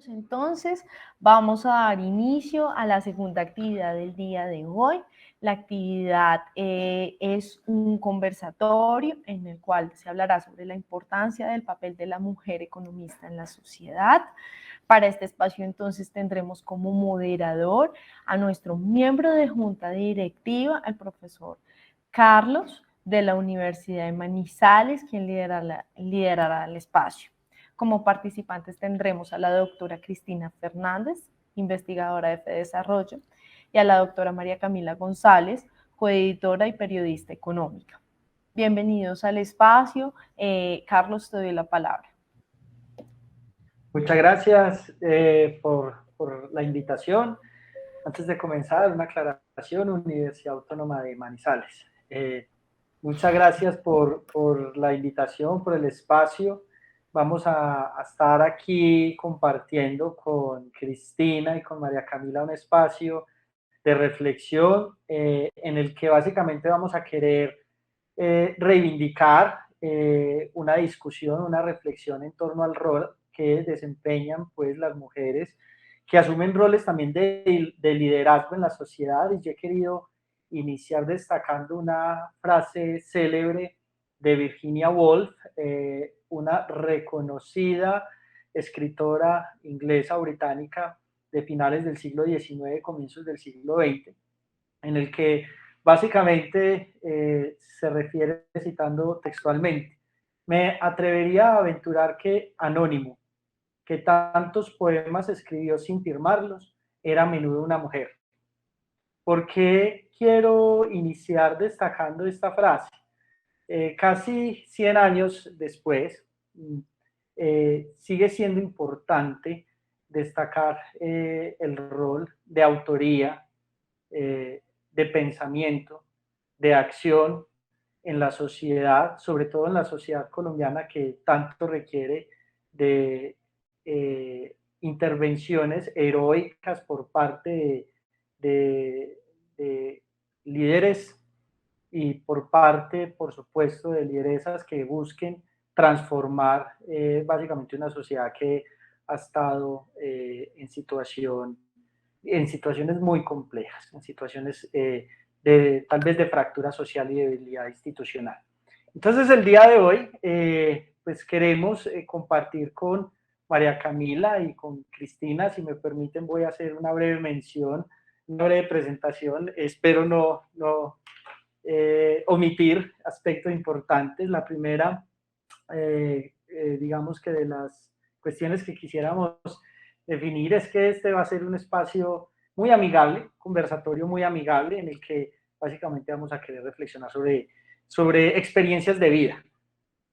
Entonces, vamos a dar inicio a la segunda actividad del día de hoy. La actividad es un conversatorio en el cual se hablará sobre la importancia del papel de la mujer economista en la sociedad. Para este espacio, entonces, tendremos como moderador a nuestro miembro de junta directiva, el profesor Carlos, de la Universidad de Manizales, quien liderará el espacio. Como participantes tendremos a la doctora Cristina Fernández, investigadora de FEDesarrollo, y a la doctora María Camila González, coeditora y periodista económica. Bienvenidos al espacio. Carlos, te doy la palabra. Muchas gracias por la invitación. Antes de comenzar, una aclaración: Universidad Autónoma de Manizales. Muchas gracias por la invitación, por el espacio. Vamos a estar aquí compartiendo con Cristina y con María Camila un espacio de reflexión en el que básicamente vamos a querer reivindicar una discusión, una reflexión en torno al rol que desempeñan pues las mujeres que asumen roles también de liderazgo en la sociedad. Y yo he querido iniciar destacando una frase célebre de Virginia Woolf, una reconocida escritora inglesa británica de finales del siglo XIX, comienzos del siglo XX, en el que básicamente se refiere, citando textualmente: me atrevería a aventurar que Anónimo, que tantos poemas escribió sin firmarlos, era a menudo una mujer. ¿Por qué quiero iniciar destacando esta frase? Casi 100 años después, sigue siendo importante destacar el rol de autoría, de pensamiento, de acción en la sociedad, sobre todo en la sociedad colombiana, que tanto requiere de intervenciones heroicas por parte de líderes y por parte, por supuesto, de lideresas que busquen transformar básicamente una sociedad que ha estado en situaciones muy complejas, en situaciones tal vez de fractura social y debilidad institucional. Entonces, el día de hoy, pues queremos compartir con María Camila y con Cristina. Si me permiten, voy a hacer una breve mención, una breve presentación. Espero no omitir aspectos importantes. La primera, digamos que de las cuestiones que quisiéramos definir, es que este va a ser un espacio muy amigable, conversatorio muy amigable, en el que básicamente vamos a querer reflexionar sobre experiencias de vida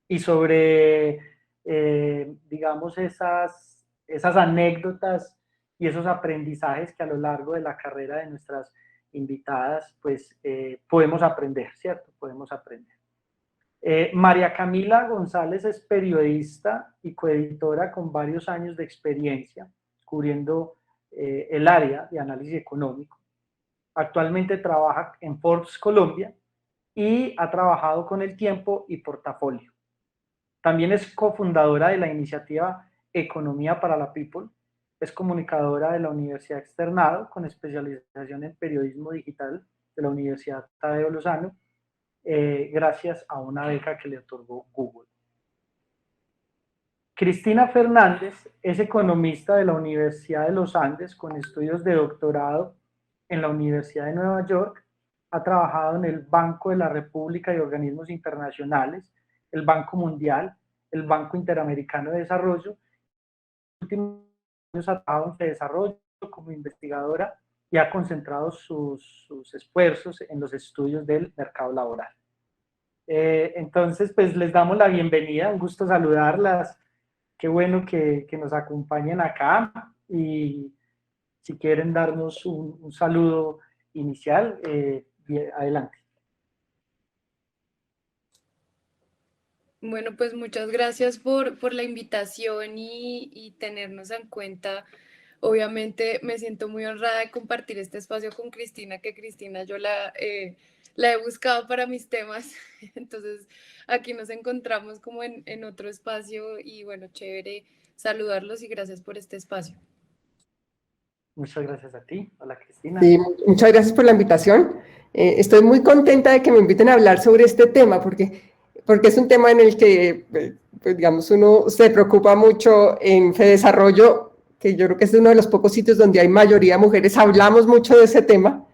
y sobre, digamos, esas anécdotas y esos aprendizajes que a lo largo de la carrera de nuestras invitadas, pues podemos aprender, ¿cierto? Podemos aprender. María Camila González es periodista y coeditora con varios años de experiencia cubriendo el área de análisis económico. Actualmente trabaja en Forbes Colombia y ha trabajado con El Tiempo y Portafolio. También es cofundadora de la iniciativa Economía para la People. Es comunicadora de la Universidad Externado con especialización en periodismo digital de la Universidad Tadeo Lozano, gracias a una beca que le otorgó Google. Cristina Fernández es economista de la Universidad de los Andes con estudios de doctorado en la Universidad de Nueva York. Ha trabajado en el Banco de la República y organismos internacionales, el Banco Mundial, el Banco Interamericano de Desarrollo. En los últimos años ha trabajado en FEDesarrollo como investigadora y ha concentrado sus esfuerzos en los estudios del mercado laboral. Entonces, pues les damos la bienvenida, un gusto saludarlas. Qué bueno que nos acompañen acá, y si quieren darnos un saludo inicial, adelante. Bueno, pues muchas gracias por la invitación y tenernos en cuenta. Obviamente me siento muy honrada de compartir este espacio con Cristina, que Cristina yo la he buscado para mis temas. Entonces aquí nos encontramos como en otro espacio y bueno, chévere saludarlos y gracias por este espacio. Muchas gracias a ti. Hola, Cristina. Sí, muchas gracias por la invitación. Estoy muy contenta de que me inviten a hablar sobre este tema, porque es un tema en el que, pues, digamos, uno se preocupa mucho en FEDesarrollo, que yo creo que es uno de los pocos sitios donde hay mayoría de mujeres, hablamos mucho de ese tema,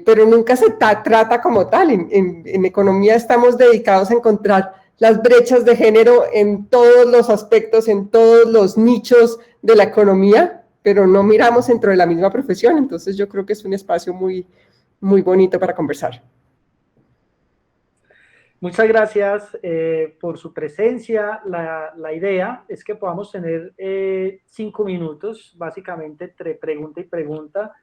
pero nunca se trata como tal. En economía estamos dedicados a encontrar las brechas de género en todos los aspectos, en todos los nichos de la economía, pero no miramos dentro de la misma profesión. Entonces yo creo que es un espacio muy, muy bonito para conversar. Muchas gracias por su presencia. La idea es que podamos tener 5 minutos, básicamente entre pregunta y pregunta,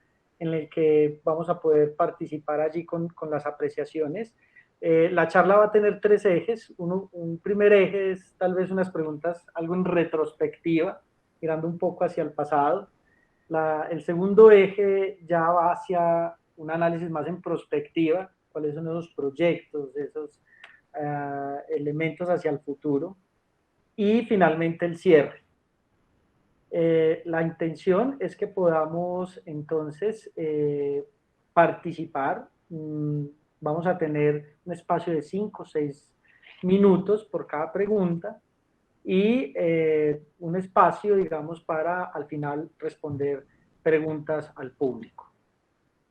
en el que vamos a poder participar allí con las apreciaciones. La charla va a tener 3 ejes. Un primer eje es tal vez unas preguntas algo en retrospectiva, mirando un poco hacia el pasado. El segundo eje ya va hacia un análisis más en prospectiva, cuáles son esos proyectos, esos elementos hacia el futuro. Y finalmente el cierre. La intención es que podamos entonces participar. Vamos a tener un espacio de 5 o 6 minutos por cada pregunta y un espacio, digamos, para al final responder preguntas al público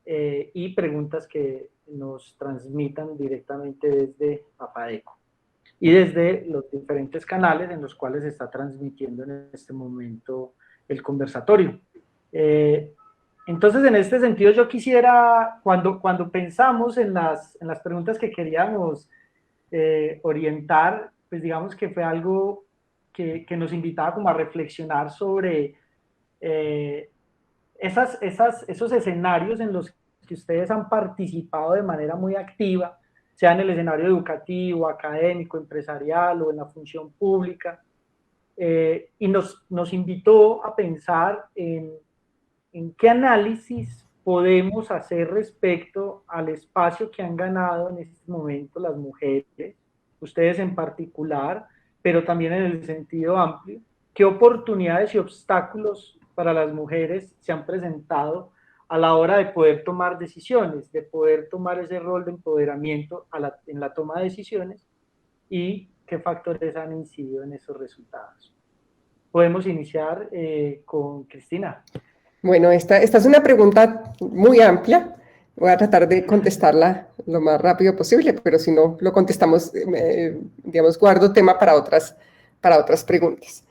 y preguntas que nos transmitan directamente desde APADECO y desde los diferentes canales en los cuales se está transmitiendo en este momento el conversatorio. Entonces, en este sentido, yo quisiera, cuando pensamos en las preguntas que queríamos orientar, pues digamos que fue algo que nos invitaba como a reflexionar sobre esos escenarios en los que ustedes han participado de manera muy activa, sea en el escenario educativo, académico, empresarial o en la función pública, y nos invitó a pensar en qué análisis podemos hacer respecto al espacio que han ganado en este momento las mujeres, ustedes en particular, pero también en el sentido amplio, qué oportunidades y obstáculos para las mujeres se han presentado a la hora de poder tomar decisiones, de poder tomar ese rol de empoderamiento en la toma de decisiones y qué factores han incidido en esos resultados. Podemos iniciar con Cristina. Bueno, esta es una pregunta muy amplia. Voy a tratar de contestarla lo más rápido posible, pero si no lo contestamos, digamos, guardo tema para otras preguntas.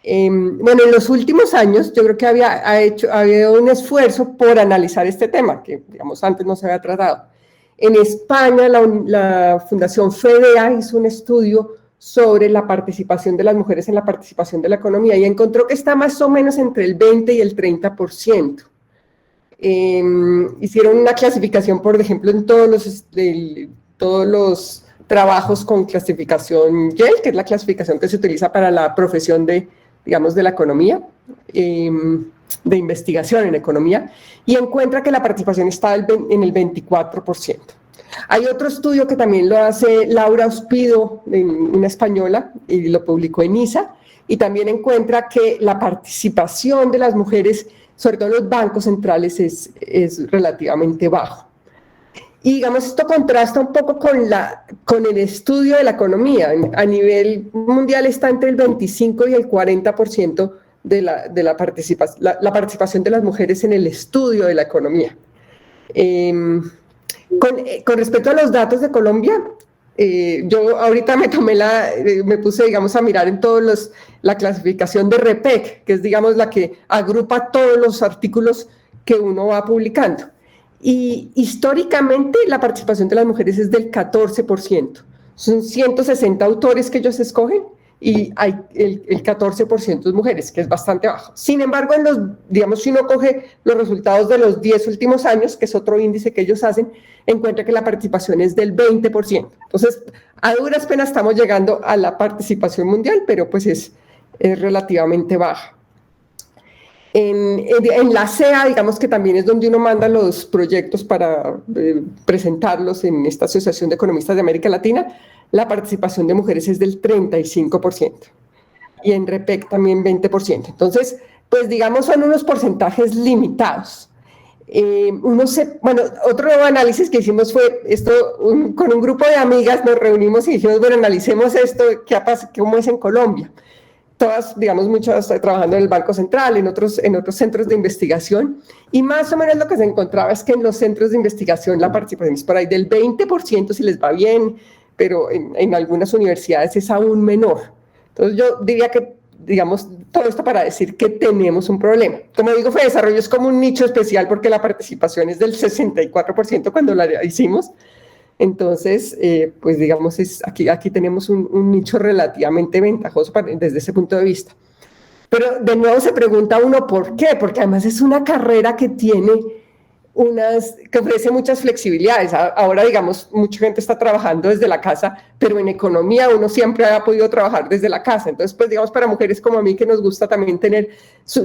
Bueno, en los últimos años yo creo que había habido un esfuerzo por analizar este tema, que digamos antes no se había tratado. En España la Fundación FEDEA hizo un estudio sobre la participación de las mujeres en la participación de la economía y encontró que está más o menos entre el 20 y el 30%. Hicieron una clasificación, por ejemplo, en todos los trabajos con clasificación YEL, que es la clasificación que se utiliza para la profesión de la economía, de investigación en economía, y encuentra que la participación está en el 24%. Hay otro estudio que también lo hace Laura Ospido, una española, y lo publicó en ISA, y también encuentra que la participación de las mujeres, sobre todo en los bancos centrales, es relativamente bajo. Y digamos, esto contrasta un poco con el estudio de la economía. A nivel mundial está entre el 25 y el 40% de la participación de las mujeres en el estudio de la economía. Con respecto a los datos de Colombia, yo ahorita me puse, digamos, a mirar en todos la clasificación de REPEC, que es, digamos, la que agrupa todos los artículos que uno va publicando. Y históricamente la participación de las mujeres es del 14%. Son 160 autores que ellos escogen y hay el 14% de mujeres, que es bastante bajo. Sin embargo, digamos, si uno coge los resultados de los 10 últimos años, que es otro índice que ellos hacen, encuentra que la participación es del 20%. Entonces, a duras penas estamos llegando a la participación mundial, pero pues es relativamente baja. En la CEA, digamos que también es donde uno manda los proyectos para presentarlos en esta Asociación de Economistas de América Latina, la participación de mujeres es del 35%. y en REPEC también 20%. Entonces, pues digamos, son unos porcentajes limitados. Bueno, otro análisis que hicimos fue esto, con un grupo de amigas nos reunimos y dijimos, bueno, analicemos esto, cómo es en Colombia. Todas, digamos, muchas trabajando en el Banco Central, en otros centros de investigación, y más o menos lo que se encontraba es que en los centros de investigación la participación es por ahí del 20% si les va bien, pero en algunas universidades es aún menor. Entonces yo diría que, digamos, todo esto para decir que tenemos un problema. Como digo, FEDesarrollo es como un nicho especial porque la participación es del 64% cuando la hicimos. Entonces, pues digamos, aquí tenemos un nicho relativamente ventajoso desde ese punto de vista. Pero de nuevo se pregunta uno por qué, porque además es una carrera que que ofrece muchas flexibilidades. Ahora, digamos, mucha gente está trabajando desde la casa, pero en economía uno siempre ha podido trabajar desde la casa. Entonces, pues digamos, para mujeres como a mí que nos gusta también tener,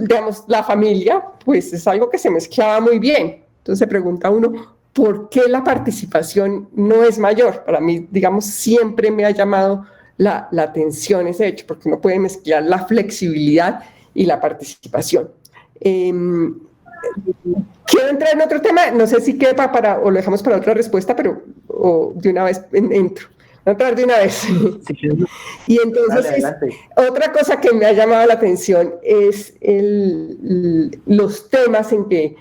digamos, la familia, pues es algo que se mezclaba muy bien. Entonces se pregunta uno, ¿por qué la participación no es mayor? Para mí, digamos, siempre me ha llamado la atención ese hecho, porque uno puede mezclar la flexibilidad y la participación. Quiero entrar en otro tema, no sé si queda o lo dejamos para otra respuesta, pero de una vez entro. Voy a entrar de una vez. Sí, Y entonces, otra cosa que me ha llamado la atención es los temas en que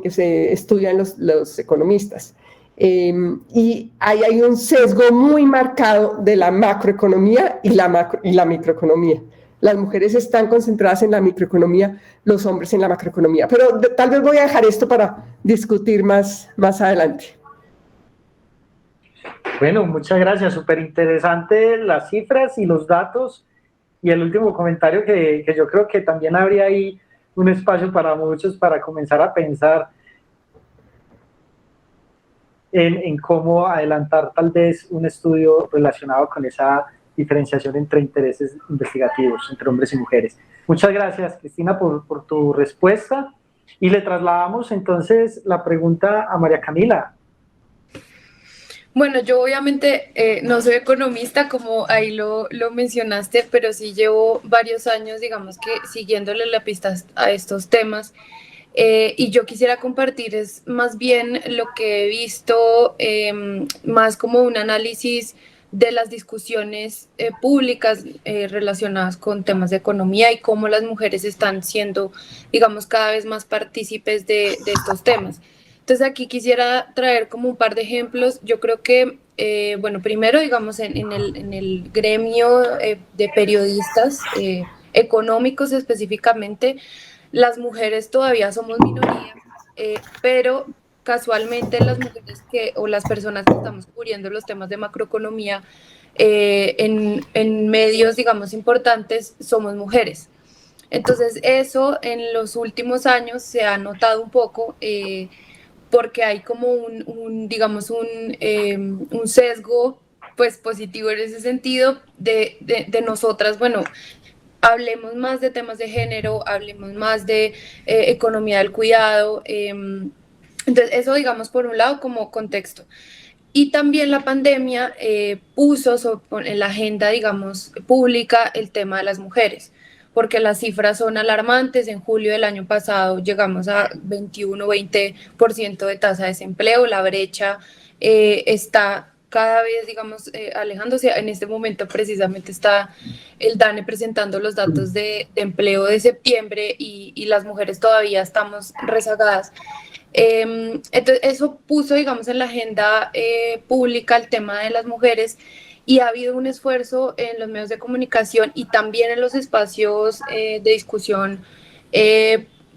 se estudian los economistas. Y ahí hay un sesgo muy marcado de la macroeconomía y la microeconomía. Las mujeres están concentradas en la microeconomía, los hombres en la macroeconomía. Pero tal vez voy a dejar esto para discutir más adelante. Bueno, muchas gracias. Súper interesante las cifras y los datos. Y el último comentario que yo creo que también habría ahí un espacio para muchos para comenzar a pensar en cómo adelantar tal vez un estudio relacionado con esa diferenciación entre intereses investigativos entre hombres y mujeres. Muchas gracias, Cristina, por tu respuesta. Y le trasladamos entonces la pregunta a María Camila. Bueno, yo obviamente no soy economista, como ahí lo mencionaste, pero sí llevo varios años, digamos que siguiéndole la pista a estos temas. Y yo quisiera compartir es más bien lo que he visto, más como un análisis de las discusiones públicas relacionadas con temas de economía y cómo las mujeres están siendo, digamos, cada vez más partícipes de estos temas. Entonces aquí quisiera traer como un par de ejemplos. Yo creo que, bueno, primero, digamos, en el gremio de periodistas económicos específicamente, las mujeres todavía somos minoría, pero casualmente las mujeres o las personas que estamos cubriendo los temas de macroeconomía en medios, digamos, importantes, somos mujeres. Entonces eso en los últimos años se ha notado un poco porque hay como digamos, un sesgo pues positivo en ese sentido de nosotras, bueno, hablemos más de temas de género, hablemos más de economía del cuidado. Entonces, eso digamos por un lado como contexto. Y también la pandemia puso en la agenda, digamos, pública el tema de las mujeres, porque las cifras son alarmantes. En julio del año pasado llegamos a 21-20% de tasa de desempleo. La brecha está cada vez, digamos, alejándose. En este momento precisamente está el DANE presentando los datos de empleo de septiembre y las mujeres todavía estamos rezagadas. Entonces eso puso, digamos, en la agenda pública el tema de las mujeres y ha habido un esfuerzo en los medios de comunicación y también en los espacios de discusión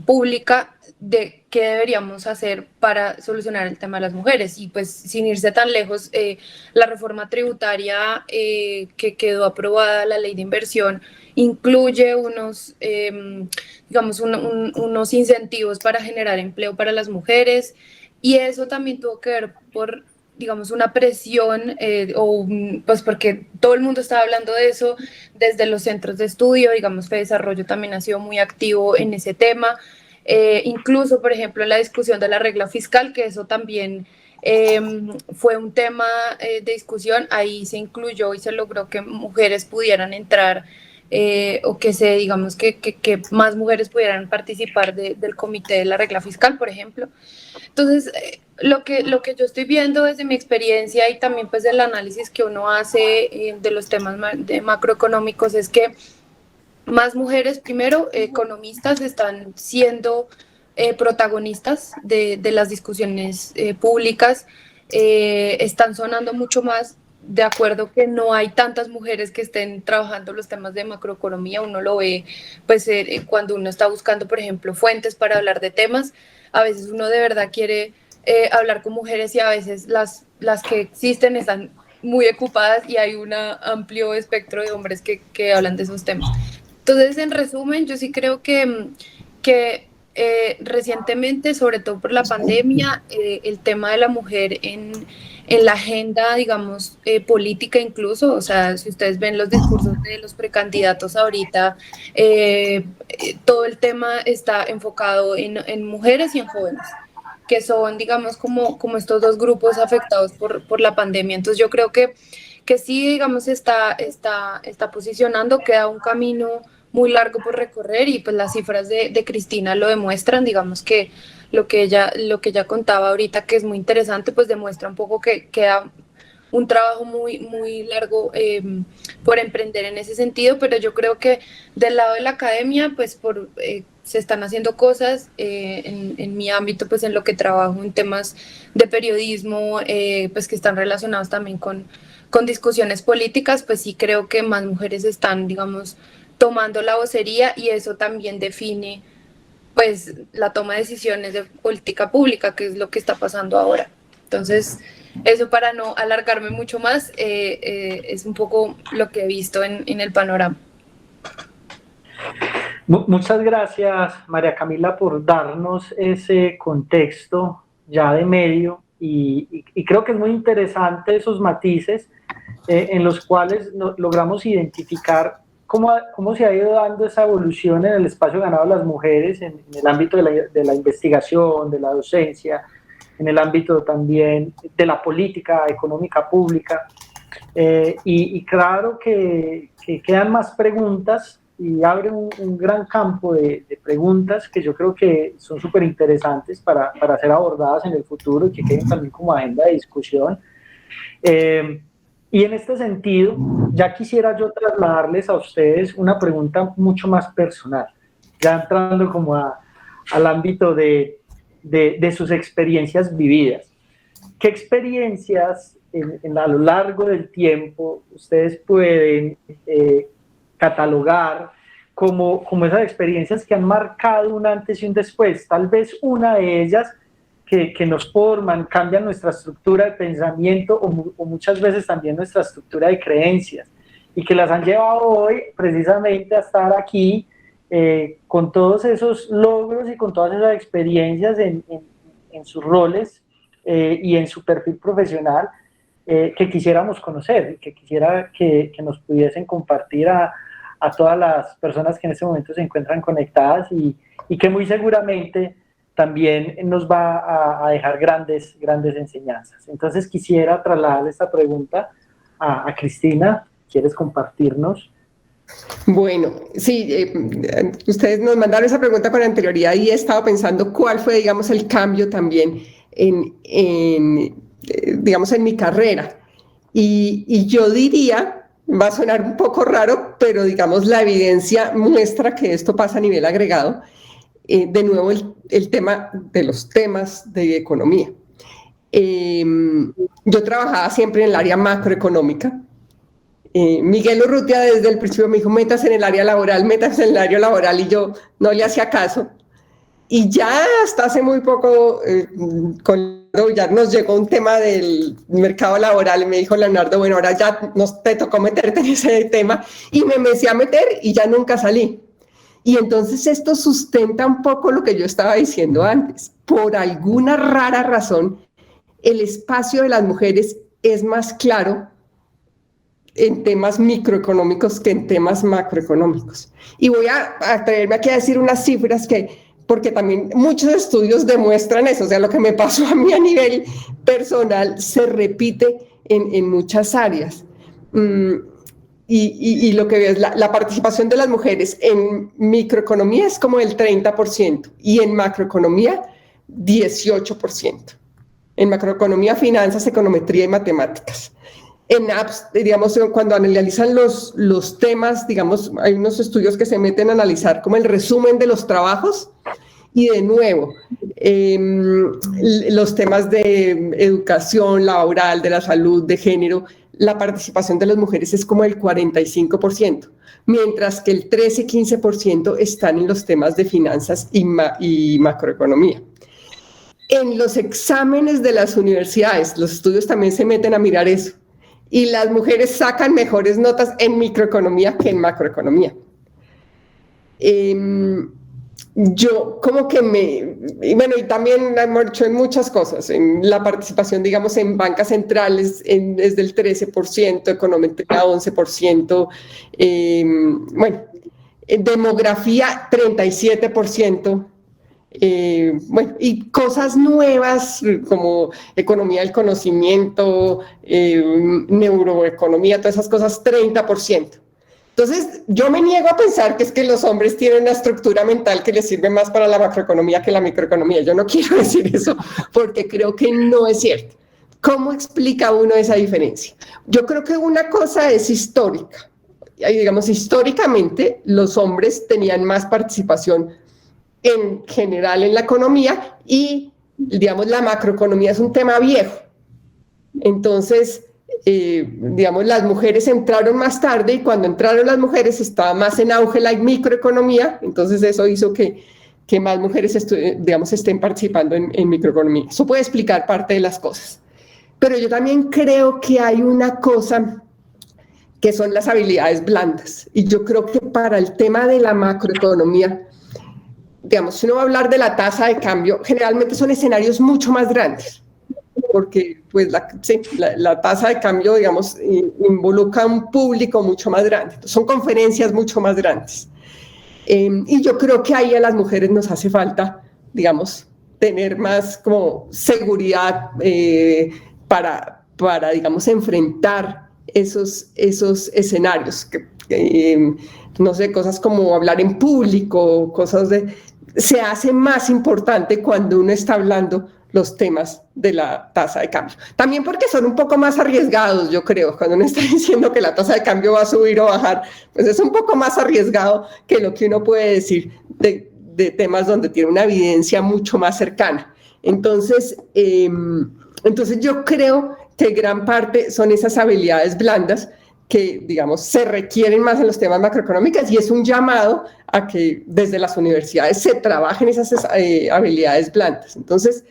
pública de qué deberíamos hacer para solucionar el tema de las mujeres. Y pues sin irse tan lejos, la reforma tributaria que quedó aprobada, la ley de inversión, incluye digamos, unos incentivos para generar empleo para las mujeres, y eso también tuvo que ver por, digamos, una presión, pues porque todo el mundo estaba hablando de eso desde los centros de estudio. Digamos, FEDesarrollo también ha sido muy activo en ese tema. Incluso, por ejemplo, en la discusión de la regla fiscal, que eso también fue un tema de discusión, ahí se incluyó y se logró que mujeres pudieran entrar o que digamos que más mujeres pudieran participar del comité de la regla fiscal, por ejemplo. Entonces, lo que yo estoy viendo desde mi experiencia y también pues del análisis que uno hace de los temas macroeconómicos es que más mujeres, primero, economistas, están siendo protagonistas de las discusiones públicas, están sonando mucho más. De acuerdo que no hay tantas mujeres que estén trabajando los temas de macroeconomía, uno lo ve pues cuando uno está buscando, por ejemplo, fuentes para hablar de temas, a veces uno de verdad quiere hablar con mujeres y a veces las que existen están muy ocupadas y hay un amplio espectro de hombres que hablan de esos temas. Entonces, en resumen, yo sí creo que recientemente, sobre todo por la pandemia, el tema de la mujer en la agenda, digamos, política incluso, o sea, si ustedes ven los discursos de los precandidatos ahorita, todo el tema está enfocado en mujeres y en jóvenes, que son, digamos, como estos dos grupos afectados por la pandemia. Entonces yo creo que sí, digamos, está posicionando, queda un camino muy largo por recorrer y pues las cifras de Cristina lo demuestran, digamos que lo que ella contaba ahorita, que es muy interesante, pues demuestra un poco que queda un trabajo muy, muy largo por emprender en ese sentido, pero yo creo que del lado de la academia, pues se están haciendo cosas en mi ámbito, pues en lo que trabajo en temas de periodismo, pues que están relacionados también con discusiones políticas, pues sí creo que más mujeres están, digamos, tomando la vocería y eso también define pues la toma de decisiones de política pública, que es lo que está pasando ahora. Entonces, eso para no alargarme mucho más, es un poco lo que he visto en el panorama. Muchas gracias, María Camila, por darnos ese contexto ya de medio y creo que es muy interesante esos matices en los cuales logramos identificar cómo se ha ido dando esa evolución en el espacio ganado a las mujeres en el ámbito de la investigación, de la docencia, en el ámbito también de la política económica pública. Y claro que quedan más preguntas y abre un gran campo de preguntas que yo creo que son súper interesantes para ser abordadas en el futuro y que queden también como agenda de discusión. Y en este sentido, ya quisiera yo trasladarles a ustedes una pregunta mucho más personal, ya entrando como al ámbito de sus experiencias vividas. ¿Qué experiencias a lo largo del tiempo ustedes pueden catalogar como esas experiencias que han marcado un antes y un después? Tal vez una de ellas que nos forman, cambian nuestra estructura de pensamiento o muchas veces también nuestra estructura de creencias y que las han llevado hoy precisamente a estar aquí con todos esos logros y con todas esas experiencias en sus roles y en su perfil profesional que quisiéramos conocer, que quisiera que nos pudiesen compartir a todas las personas que en este momento se encuentran conectadas y que muy seguramente también nos va a dejar grandes enseñanzas. Entonces quisiera trasladar esta pregunta a Cristina. ¿Quieres compartirnos? Bueno, sí, ustedes nos mandaron esa pregunta con anterioridad y he estado pensando cuál fue, digamos, el cambio también digamos, en mi carrera. Y yo diría, va a sonar un poco raro, pero digamos, la evidencia muestra que esto pasa a nivel agregado. De nuevo, el tema de los temas de economía. Yo trabajaba siempre en el área macroeconómica. Miguel Urrutia desde el principio me dijo, métase en el área laboral, y yo no le hacía caso. Y ya hasta hace muy poco, ya nos llegó un tema del mercado laboral y me dijo Leonardo, bueno, ahora ya te tocó meterte en ese tema, y me empecé a meter y ya nunca salí. Y entonces esto sustenta un poco lo que yo estaba diciendo antes. Por alguna rara razón, el espacio de las mujeres es más claro en temas microeconómicos que en temas macroeconómicos. Y voy a atreverme aquí a decir unas cifras porque también muchos estudios demuestran eso, o sea, lo que me pasó a mí a nivel personal se repite en muchas áreas. y lo que veo es la participación de las mujeres en microeconomía es como el 30% y en macroeconomía 18%. En macroeconomía, finanzas, econometría y matemáticas. En apps, digamos, cuando analizan los temas, digamos, hay unos estudios que se meten a analizar como el resumen de los trabajos y de nuevo, los temas de educación laboral, de la salud, de género, la participación de las mujeres es como el 45%, mientras que el 13-15% están en los temas de finanzas y macroeconomía. En los exámenes de las universidades, los estudios también se meten a mirar eso, y las mujeres sacan mejores notas en microeconomía que en macroeconomía. Yo como que y también hemos hecho en muchas cosas, en la participación, digamos, en bancas centrales es del 13%, econometría 11%, demografía 37%, y cosas nuevas como economía del conocimiento, neuroeconomía, todas esas cosas 30%. Entonces, yo me niego a pensar que es que los hombres tienen una estructura mental que les sirve más para la macroeconomía que la microeconomía. Yo no quiero decir eso porque creo que no es cierto. ¿Cómo explica uno esa diferencia? Yo creo que una cosa es histórica. Digamos, históricamente los hombres tenían más participación en general en la economía y, digamos, la macroeconomía es un tema viejo. Entonces, digamos, las mujeres entraron más tarde y cuando entraron las mujeres estaba más en auge la microeconomía, entonces eso hizo que más mujeres, digamos, estén participando en microeconomía. Eso puede explicar parte de las cosas. Pero yo también creo que hay una cosa que son las habilidades blandas. Y yo creo que para el tema de la macroeconomía, digamos, si uno va a hablar de la tasa de cambio, generalmente son escenarios mucho más grandes. Porque pues la tasa de cambio, digamos, involucra a un público mucho más grande. Entonces, son conferencias mucho más grandes. Y yo creo que ahí a las mujeres nos hace falta, digamos, tener más como seguridad para, digamos, enfrentar esos escenarios. No sé, cosas como hablar en público, se hace más importante cuando uno está hablando los temas de la tasa de cambio. También porque son un poco más arriesgados, yo creo. Cuando uno está diciendo que la tasa de cambio va a subir o bajar, pues es un poco más arriesgado que lo que uno puede decir de temas donde tiene una evidencia mucho más cercana. Entonces yo creo que gran parte son esas habilidades blandas que, digamos, se requieren más en los temas macroeconómicos y es un llamado a que desde las universidades se trabajen esas habilidades blandas. Entonces,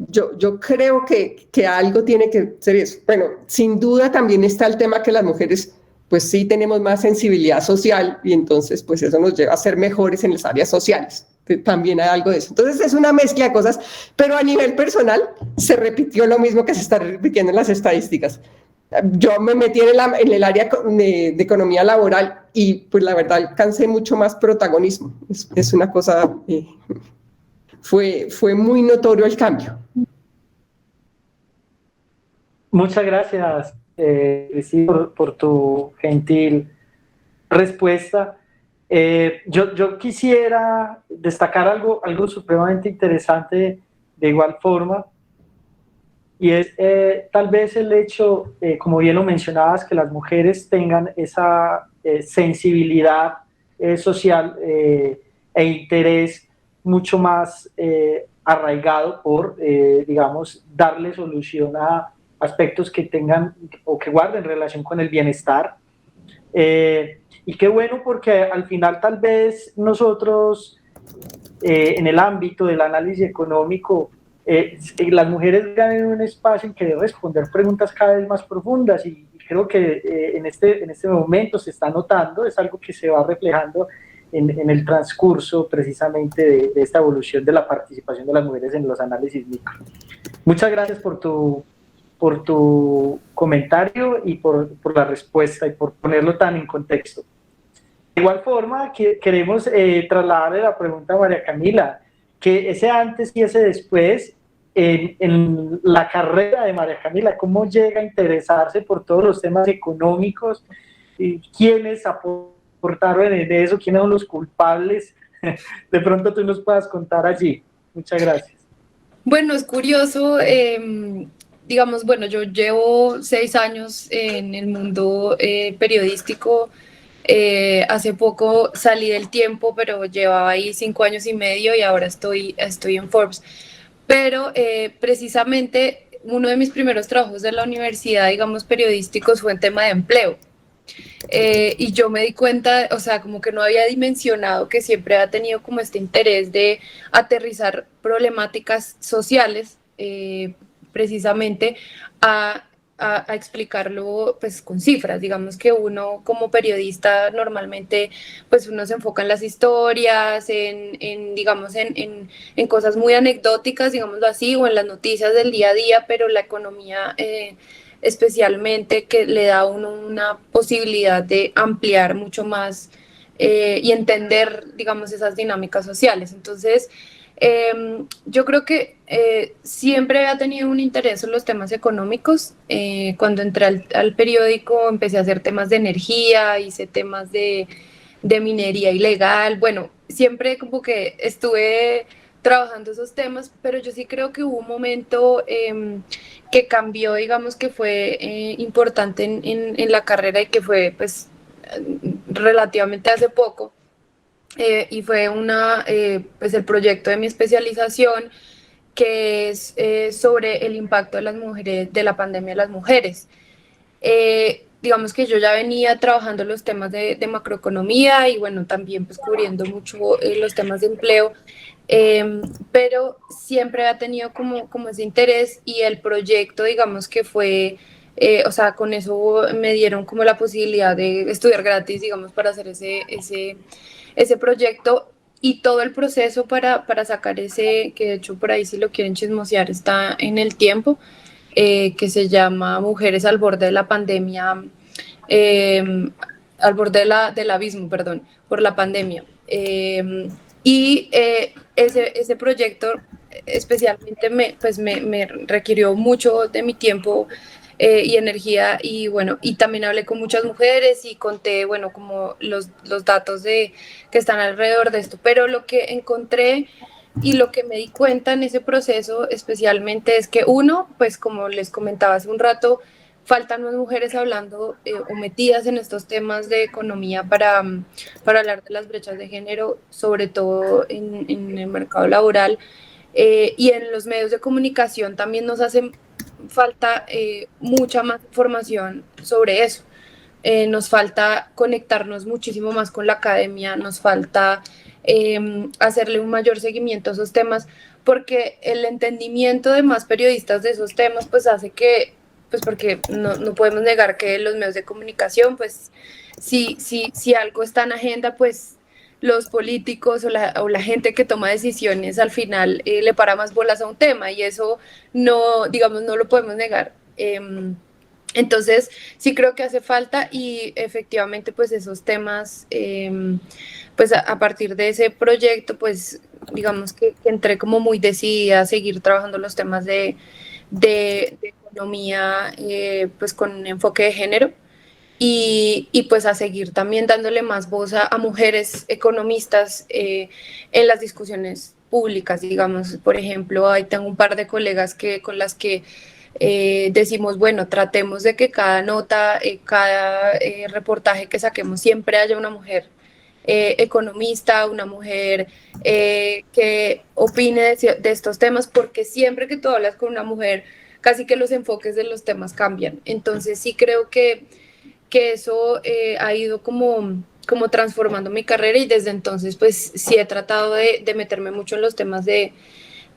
yo creo que algo tiene que ser eso. Bueno, sin duda también está el tema que las mujeres, pues sí tenemos más sensibilidad social y entonces pues eso nos lleva a ser mejores en las áreas sociales. Que también hay algo de eso. Entonces es una mezcla de cosas, pero a nivel personal se repitió lo mismo que se está repitiendo en las estadísticas. Yo me metí en el área de economía laboral y pues la verdad alcancé mucho más protagonismo. Es una cosa... Fue muy notorio el cambio. Muchas gracias, Cristina, por tu gentil respuesta. Yo quisiera destacar algo supremamente interesante de igual forma, y es tal vez el hecho, como bien lo mencionabas, que las mujeres tengan esa sensibilidad social e interés mucho más arraigado por, digamos, darle solución a aspectos que tengan o que guarden relación con el bienestar. Y qué bueno, porque al final tal vez nosotros en el ámbito del análisis económico las mujeres ganan un espacio en que deben responder preguntas cada vez más profundas y creo que en este momento se está notando, es algo que se va reflejando en el transcurso precisamente de esta evolución de la participación de las mujeres en los análisis micro. Muchas gracias por tu comentario y por la respuesta y por ponerlo tan en contexto. De igual forma, queremos trasladarle la pregunta a María Camila, que ese antes y ese después en la carrera de María Camila, ¿cómo llega a interesarse por todos los temas económicos quiénes aportaron de eso, quiénes son los culpables. De pronto tú nos puedas contar allí. Muchas gracias. Bueno, es curioso, digamos, bueno, yo llevo 6 años en el mundo periodístico. Hace poco salí del tiempo, pero llevaba ahí 5 años y medio y ahora estoy en Forbes. Pero precisamente uno de mis primeros trabajos de la universidad, digamos, periodísticos, fue en tema de empleo. Y yo me di cuenta, o sea, como que no había dimensionado que siempre ha tenido como este interés de aterrizar problemáticas sociales, precisamente a explicarlo pues con cifras. Digamos que uno como periodista normalmente pues uno se enfoca en las historias, digamos en cosas muy anecdóticas, digámoslo así, o en las noticias del día a día, pero la economía especialmente, que le da a uno una posibilidad de ampliar mucho más y entender, digamos, esas dinámicas sociales. Entonces, yo creo que siempre ha tenido un interés en los temas económicos. Cuando entré al periódico empecé a hacer temas de energía, hice temas de minería ilegal. Bueno, siempre como que estuve trabajando esos temas, pero yo sí creo que hubo un momento que cambió, digamos, que fue importante en la carrera y que fue pues relativamente hace poco. Y fue pues el proyecto de mi especialización, que es sobre el impacto de las mujeres, de la pandemia en las mujeres. Digamos que yo ya venía trabajando los temas de macroeconomía y bueno, también pues cubriendo mucho los temas de empleo, pero siempre ha tenido como ese interés, y el proyecto, digamos que fue, o sea, con eso me dieron como la posibilidad de estudiar gratis, digamos, para hacer ese proyecto. Y todo el proceso para sacar ese, que de hecho por ahí si lo quieren chismosear está en El Tiempo, que se llama Mujeres al borde de la pandemia, al borde del abismo, perdón, por la pandemia. Y ese proyecto especialmente me requirió mucho de mi tiempo y energía, y bueno, y también hablé con muchas mujeres y conté, bueno, como los datos que están alrededor de esto, pero lo que encontré y lo que me di cuenta en ese proceso especialmente es que uno, pues como les comentaba hace un rato, faltan más mujeres hablando o metidas en estos temas de economía para hablar de las brechas de género, sobre todo en el mercado laboral. Y en los medios de comunicación también nos hace falta mucha más información sobre eso. Nos falta conectarnos muchísimo más con la academia, nos falta hacerle un mayor seguimiento a esos temas, porque el entendimiento de más periodistas de esos temas pues hace que, pues porque no podemos negar que los medios de comunicación, pues si algo está en agenda, pues los políticos o la gente que toma decisiones al final le para más bolas a un tema, y eso no, digamos, no lo podemos negar. Entonces, sí creo que hace falta, y efectivamente, pues esos temas, pues a partir de ese proyecto, pues digamos que entré como muy decidida a seguir trabajando los temas de economía, pues con un enfoque de género. Y pues a seguir también dándole más voz a mujeres economistas en las discusiones públicas, digamos. Por ejemplo, ahí tengo un par de colegas con las que decimos, bueno, tratemos de que cada nota, cada reportaje que saquemos siempre haya una mujer economista, una mujer que opine de estos temas, porque siempre que tú hablas con una mujer, casi que los enfoques de los temas cambian. Entonces sí creo que eso ha ido como transformando mi carrera, y desde entonces pues sí he tratado de meterme mucho en los temas de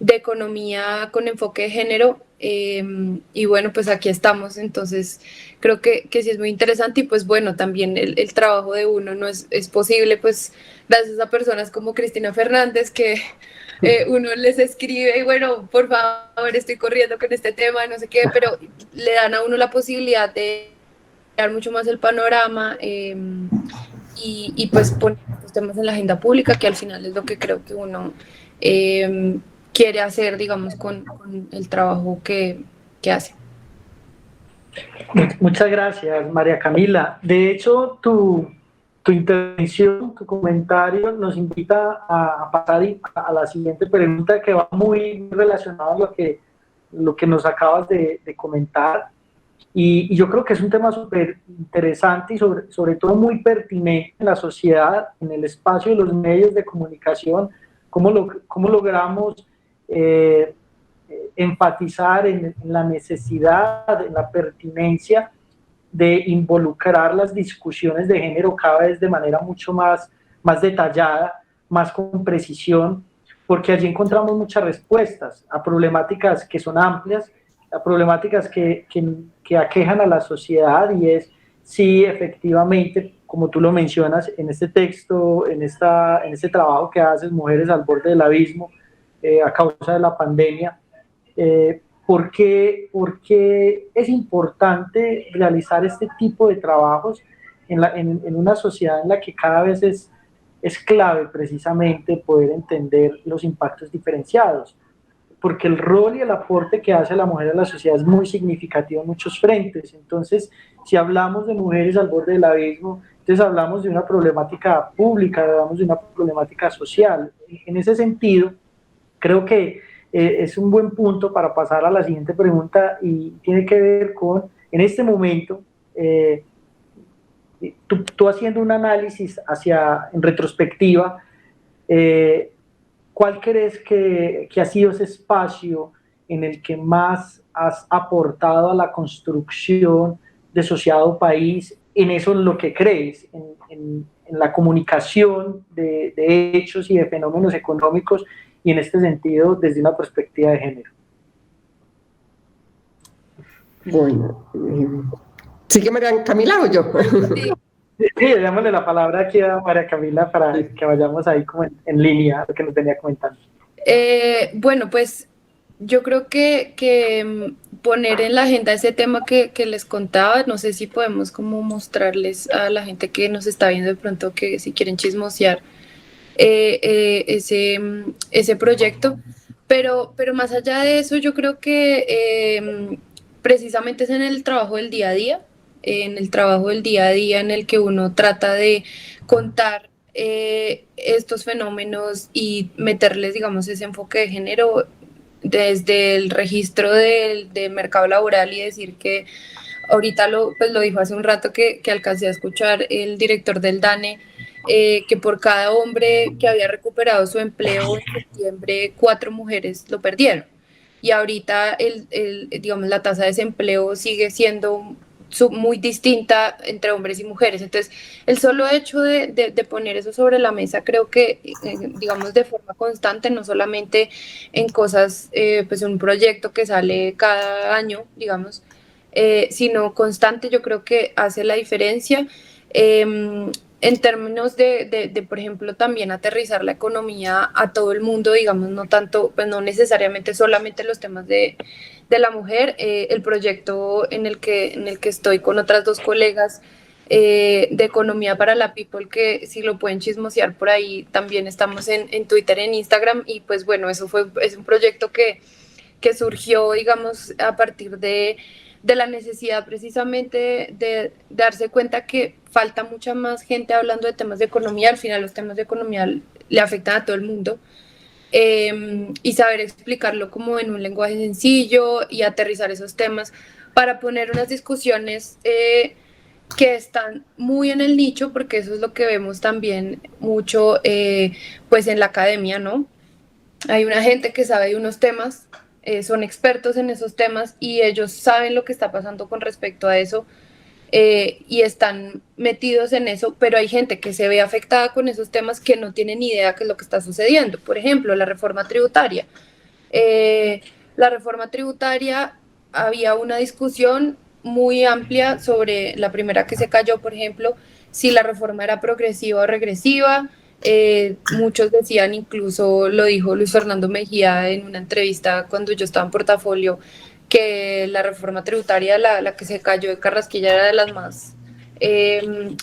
economía con enfoque de género, y bueno, pues aquí estamos. Entonces creo que sí es muy interesante, y pues bueno, también el trabajo de uno no es posible pues gracias a personas como Cristina Fernández, que uno les escribe y bueno, por favor, estoy corriendo con este tema, no sé qué, pero le dan a uno la posibilidad de dar mucho más el panorama, y pues poner los temas en la agenda pública, que al final es lo que creo que uno quiere hacer, digamos, con el trabajo que hace. Muchas gracias, María Camila. De hecho, tu intervención, tu comentario nos invita a pasar a la siguiente pregunta que va muy relacionada a lo que nos acabas de comentar. Y yo creo que es un tema súper interesante y sobre todo muy pertinente en la sociedad, en el espacio de los medios de comunicación, cómo logramos enfatizar en la necesidad, en la pertinencia de involucrar las discusiones de género cada vez de manera mucho más detallada, más con precisión, porque allí encontramos muchas respuestas a problemáticas que son amplias, a problemáticas que aquejan a la sociedad, y es si efectivamente, como tú lo mencionas en este texto, en este trabajo que haces, Mujeres al borde del abismo, a causa de la pandemia, ¿por qué es importante realizar este tipo de trabajos en una sociedad en la que cada vez es clave precisamente poder entender los impactos diferenciados? Porque el rol y el aporte que hace la mujer a la sociedad es muy significativo en muchos frentes. Entonces, si hablamos de mujeres al borde del abismo, entonces hablamos de una problemática pública, hablamos de una problemática social. En ese sentido, creo que es un buen punto para pasar a la siguiente pregunta, y tiene que ver con, en este momento, tú haciendo un análisis en retrospectiva, ¿cuál crees que ha sido ese espacio en el que más has aportado a la construcción de sociedad o país, en eso en lo que crees, en la comunicación de hechos y de fenómenos económicos, y en este sentido desde una perspectiva de género? Bueno, ¿sigue María Camila o yo? Sí. Sí, démosle la palabra aquí a María Camila para que vayamos ahí como en línea lo que nos venía comentando. Bueno, pues yo creo que poner en la agenda ese tema que les contaba, no sé si podemos como mostrarles a la gente que nos está viendo de pronto, que si quieren chismosear ese proyecto, pero más allá de eso, yo creo que precisamente es en el trabajo del día a día, en el trabajo del día a día en el que uno trata de contar estos fenómenos y meterles, digamos, ese enfoque de género desde el registro del mercado laboral, y decir que ahorita pues lo dijo hace un rato que alcancé a escuchar el director del DANE, que por cada hombre que había recuperado su empleo en septiembre, 4 mujeres lo perdieron. Y ahorita digamos, la tasa de desempleo sigue siendo muy distinta entre hombres y mujeres. Entonces, el solo hecho de poner eso sobre la mesa, creo que, digamos, de forma constante, no solamente en cosas, pues un proyecto que sale cada año, digamos, sino constante, yo creo que hace la diferencia. En términos por ejemplo, también aterrizar la economía a todo el mundo, digamos, no tanto, pues no necesariamente solamente los temas de la mujer. El proyecto en el que estoy con otras 2 colegas de Economía para la People, que si lo pueden chismosear por ahí, también estamos en Twitter, en Instagram, y pues bueno, es un proyecto que surgió, digamos, a partir de la necesidad precisamente de darse cuenta que falta mucha más gente hablando de temas de economía. Al final los temas de economía le afectan a todo el mundo, y saber explicarlo como en un lenguaje sencillo y aterrizar esos temas para poner unas discusiones que están muy en el nicho, porque eso es lo que vemos también mucho pues en la academia, ¿no? Hay una gente que sabe de unos temas, son expertos en esos temas, y ellos saben lo que está pasando con respecto a eso, y están metidos en eso, pero hay gente que se ve afectada con esos temas que no tiene ni idea qué es lo que está sucediendo. Por ejemplo, la reforma tributaria. La reforma tributaria, había una discusión muy amplia sobre la primera que se cayó, por ejemplo, si la reforma era progresiva o regresiva. Muchos decían, incluso lo dijo Luis Fernando Mejía en una entrevista cuando yo estaba en Portafolio, que la reforma tributaria, la que se cayó de Carrasquilla, era de las más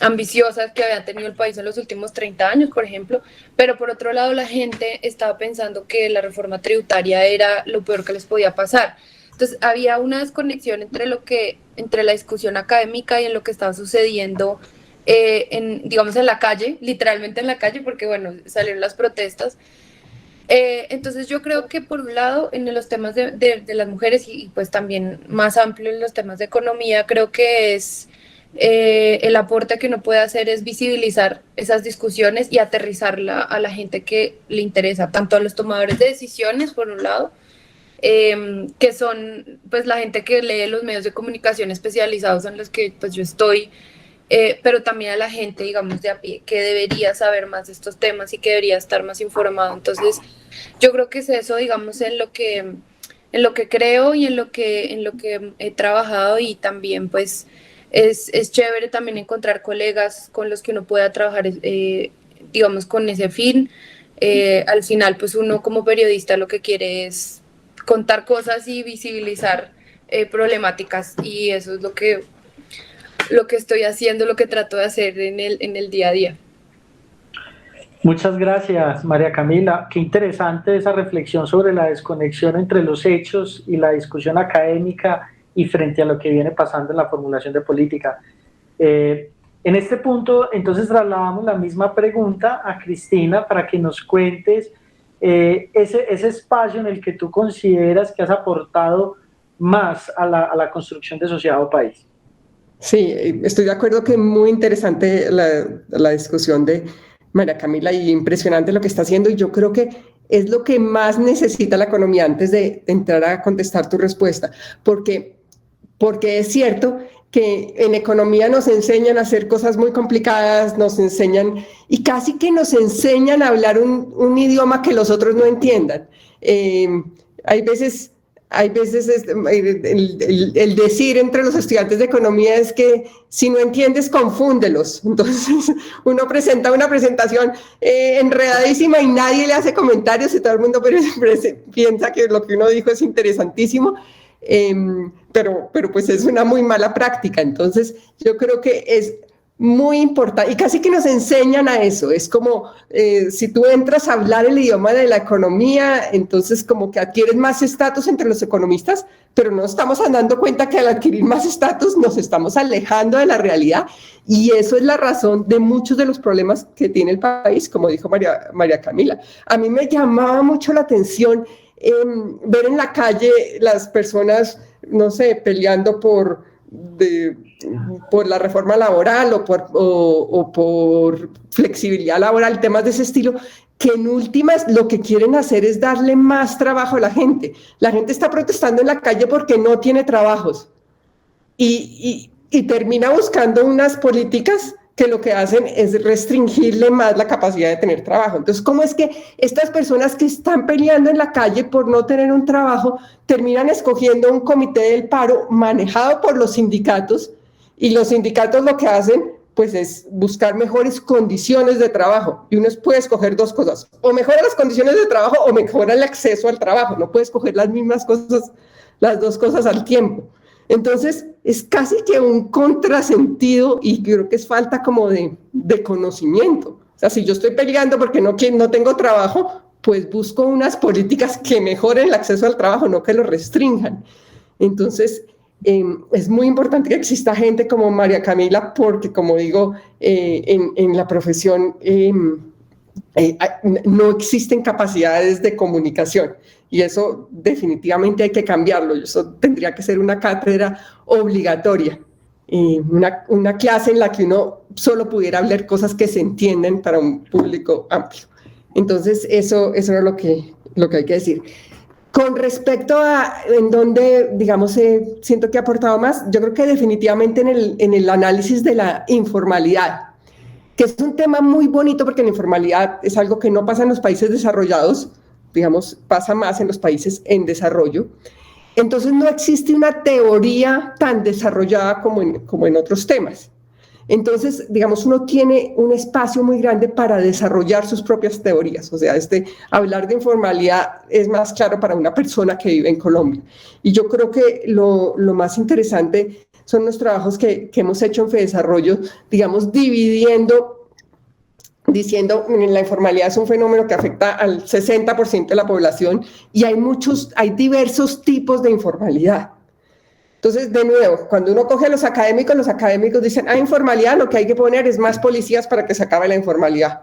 ambiciosas que había tenido el país en los últimos 30 años, por ejemplo. Pero por otro lado, la gente estaba pensando que la reforma tributaria era lo peor que les podía pasar. Entonces había una desconexión entre la discusión académica y en lo que estaba sucediendo digamos, en la calle, literalmente en la calle, porque bueno, salieron las protestas. Entonces yo creo que por un lado en los temas de las mujeres y pues también más amplio en los temas de economía, creo que es el aporte que uno puede hacer es visibilizar esas discusiones y aterrizarla a la gente que le interesa, tanto a los tomadores de decisiones por un lado, que son pues la gente que lee los medios de comunicación especializados en los que pues yo estoy, pero también a la gente, digamos, de a pie, que debería saber más de estos temas y que debería estar más informado. Entonces, yo creo que es eso, digamos, en lo que creo y en lo que he trabajado, y también, pues, es chévere también encontrar colegas con los que uno pueda trabajar, digamos, con ese fin. Al final, pues, uno como periodista lo que quiere es contar cosas y visibilizar problemáticas, y eso es lo que estoy haciendo, lo que trato de hacer en el día a día. Muchas gracias, María Camila. Qué interesante esa reflexión sobre la desconexión entre los hechos y la discusión académica y frente a lo que viene pasando en la formulación de política. En este punto, entonces, trasladamos la misma pregunta a Cristina para que nos cuentes ese espacio en el que tú consideras que has aportado más a la construcción de sociedad o país. Sí, estoy de acuerdo que es muy interesante la discusión de María Camila y impresionante lo que está haciendo, y yo creo que es lo que más necesita la economía antes de entrar a contestar tu respuesta, porque es cierto que en economía nos enseñan a hacer cosas muy complicadas, nos enseñan y casi que nos enseñan a hablar un idioma que los otros no entiendan. Hay veces el decir entre los estudiantes de economía es que si no entiendes, confúndelos. Entonces uno presenta una presentación enredadísima y nadie le hace comentarios y todo el mundo piensa que lo que uno dijo es interesantísimo, pero pues es una muy mala práctica. Entonces yo creo que es muy importante y casi que nos enseñan a eso. Es como si tú entras a hablar el idioma de la economía, entonces como que adquieres más estatus entre los economistas, pero no estamos dando cuenta que al adquirir más estatus nos estamos alejando de la realidad, y eso es la razón de muchos de los problemas que tiene el país, como dijo María Camila. A mí me llamaba mucho la atención ver en la calle las personas, no sé, peleando por la reforma laboral o por flexibilidad laboral, temas de ese estilo, que en últimas lo que quieren hacer es darle más trabajo a la gente. La gente está protestando en la calle porque no tiene trabajos y termina buscando unas políticas que lo que hacen es restringirle más la capacidad de tener trabajo. Entonces, ¿cómo es que estas personas que están peleando en la calle por no tener un trabajo terminan escogiendo un comité del paro manejado por los sindicatos, y los sindicatos lo que hacen pues es buscar mejores condiciones de trabajo? Y uno puede escoger dos cosas: o mejora las condiciones de trabajo o mejora el acceso al trabajo. No puede escoger las mismas cosas, las dos cosas al tiempo. Entonces, es casi que un contrasentido, y creo que es falta como de conocimiento. O sea, si yo estoy peleando porque no tengo trabajo, pues busco unas políticas que mejoren el acceso al trabajo, no que lo restrinjan. Entonces, es muy importante que exista gente como María Camila, porque, como digo, en la profesión no existen capacidades de comunicación, y eso definitivamente hay que cambiarlo. Eso tendría que ser una cátedra obligatoria, una clase en la que uno solo pudiera hablar cosas que se entienden para un público amplio. Entonces eso es lo que hay que decir. Con respecto a en dónde, digamos, siento que ha aportado más, yo creo que definitivamente en el análisis de la informalidad, que es un tema muy bonito, porque la informalidad es algo que no pasa en los países desarrollados, digamos, pasa más en los países en desarrollo. Entonces no existe una teoría tan desarrollada como en otros temas. Entonces, digamos, uno tiene un espacio muy grande para desarrollar sus propias teorías. O sea, hablar de informalidad es más claro para una persona que vive en Colombia. Y yo creo que lo más interesante son los trabajos que hemos hecho en FEDesarrollo, digamos, dividiendo diciendo la informalidad es un fenómeno que afecta al 60% de la población y hay diversos tipos de informalidad. Entonces, de nuevo, cuando uno coge a los académicos dicen, informalidad, lo que hay que poner es más policías para que se acabe la informalidad.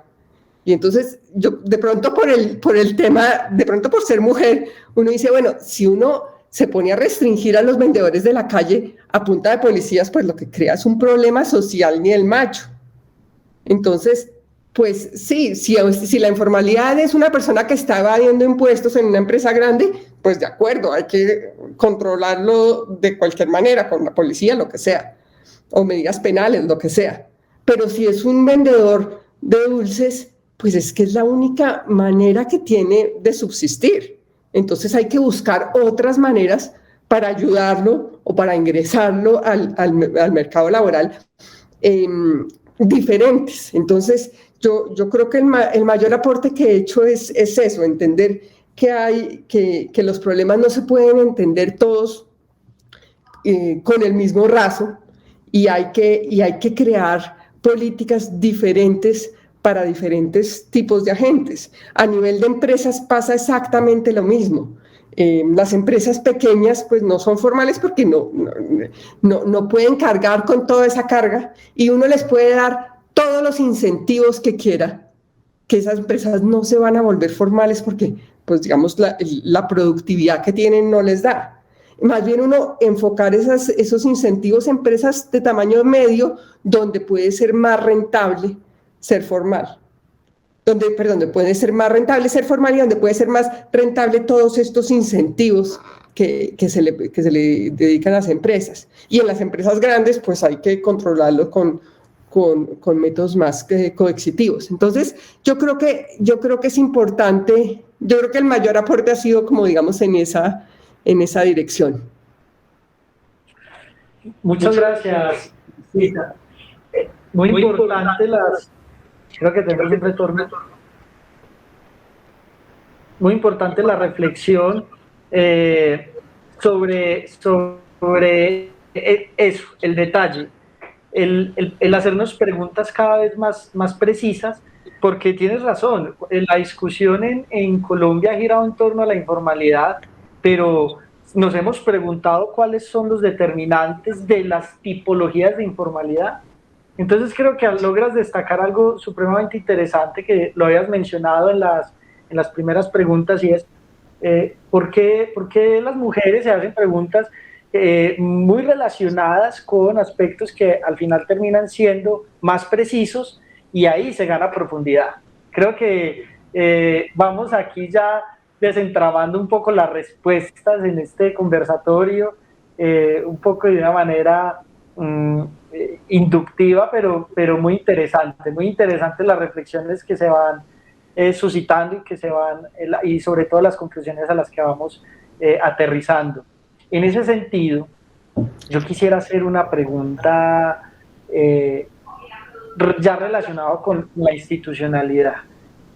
Y entonces, yo de pronto por el tema, de pronto por ser mujer, uno dice, bueno, si uno se pone a restringir a los vendedores de la calle a punta de policías, pues lo que crea es un problema social ni el macho. Entonces, pues sí, si la informalidad es una persona que está evadiendo impuestos en una empresa grande, pues de acuerdo, hay que controlarlo de cualquier manera, con la policía, lo que sea, o medidas penales, lo que sea. Pero si es un vendedor de dulces, pues es que es la única manera que tiene de subsistir. Entonces hay que buscar otras maneras para ayudarlo o para ingresarlo al mercado laboral diferentes. Entonces, yo creo que el mayor aporte que he hecho es eso, entender que los problemas no se pueden entender todos con el mismo raso y hay que crear políticas diferentes para diferentes tipos de agentes. A nivel de empresas pasa exactamente lo mismo. Las empresas pequeñas pues no son formales porque no pueden cargar con toda esa carga y uno les puede dar todos los incentivos que quiera, que esas empresas no se van a volver formales porque pues digamos la productividad que tienen no les da. Más bien uno enfocar esos incentivos en empresas de tamaño medio donde puede ser más rentable ser formal. Donde puede ser más rentable ser formal y donde puede ser más rentable todos estos incentivos que se le dedican a las empresas. Y en las empresas grandes, pues hay que controlarlo con métodos más coercitivos. Entonces, yo creo que es importante, yo creo que el mayor aporte ha sido como digamos en esa dirección. Muchas gracias. Sí. Muy importante creo que tenemos un retorno. Muy importante la reflexión sobre eso, el detalle, el hacernos preguntas cada vez más precisas, porque tienes razón, la discusión en Colombia ha girado en torno a la informalidad, pero nos hemos preguntado cuáles son los determinantes de las tipologías de informalidad. Entonces creo que logras destacar algo supremamente interesante que lo habías mencionado en las primeras preguntas y es ¿por qué las mujeres se hacen preguntas muy relacionadas con aspectos que al final terminan siendo más precisos y ahí se gana profundidad? Creo que vamos aquí ya desentramando un poco las respuestas en este conversatorio, un poco de una manera inductiva, pero muy interesante las reflexiones que se van suscitando y sobre todo las conclusiones a las que vamos aterrizando. En ese sentido, yo quisiera hacer una pregunta ya relacionada con la institucionalidad.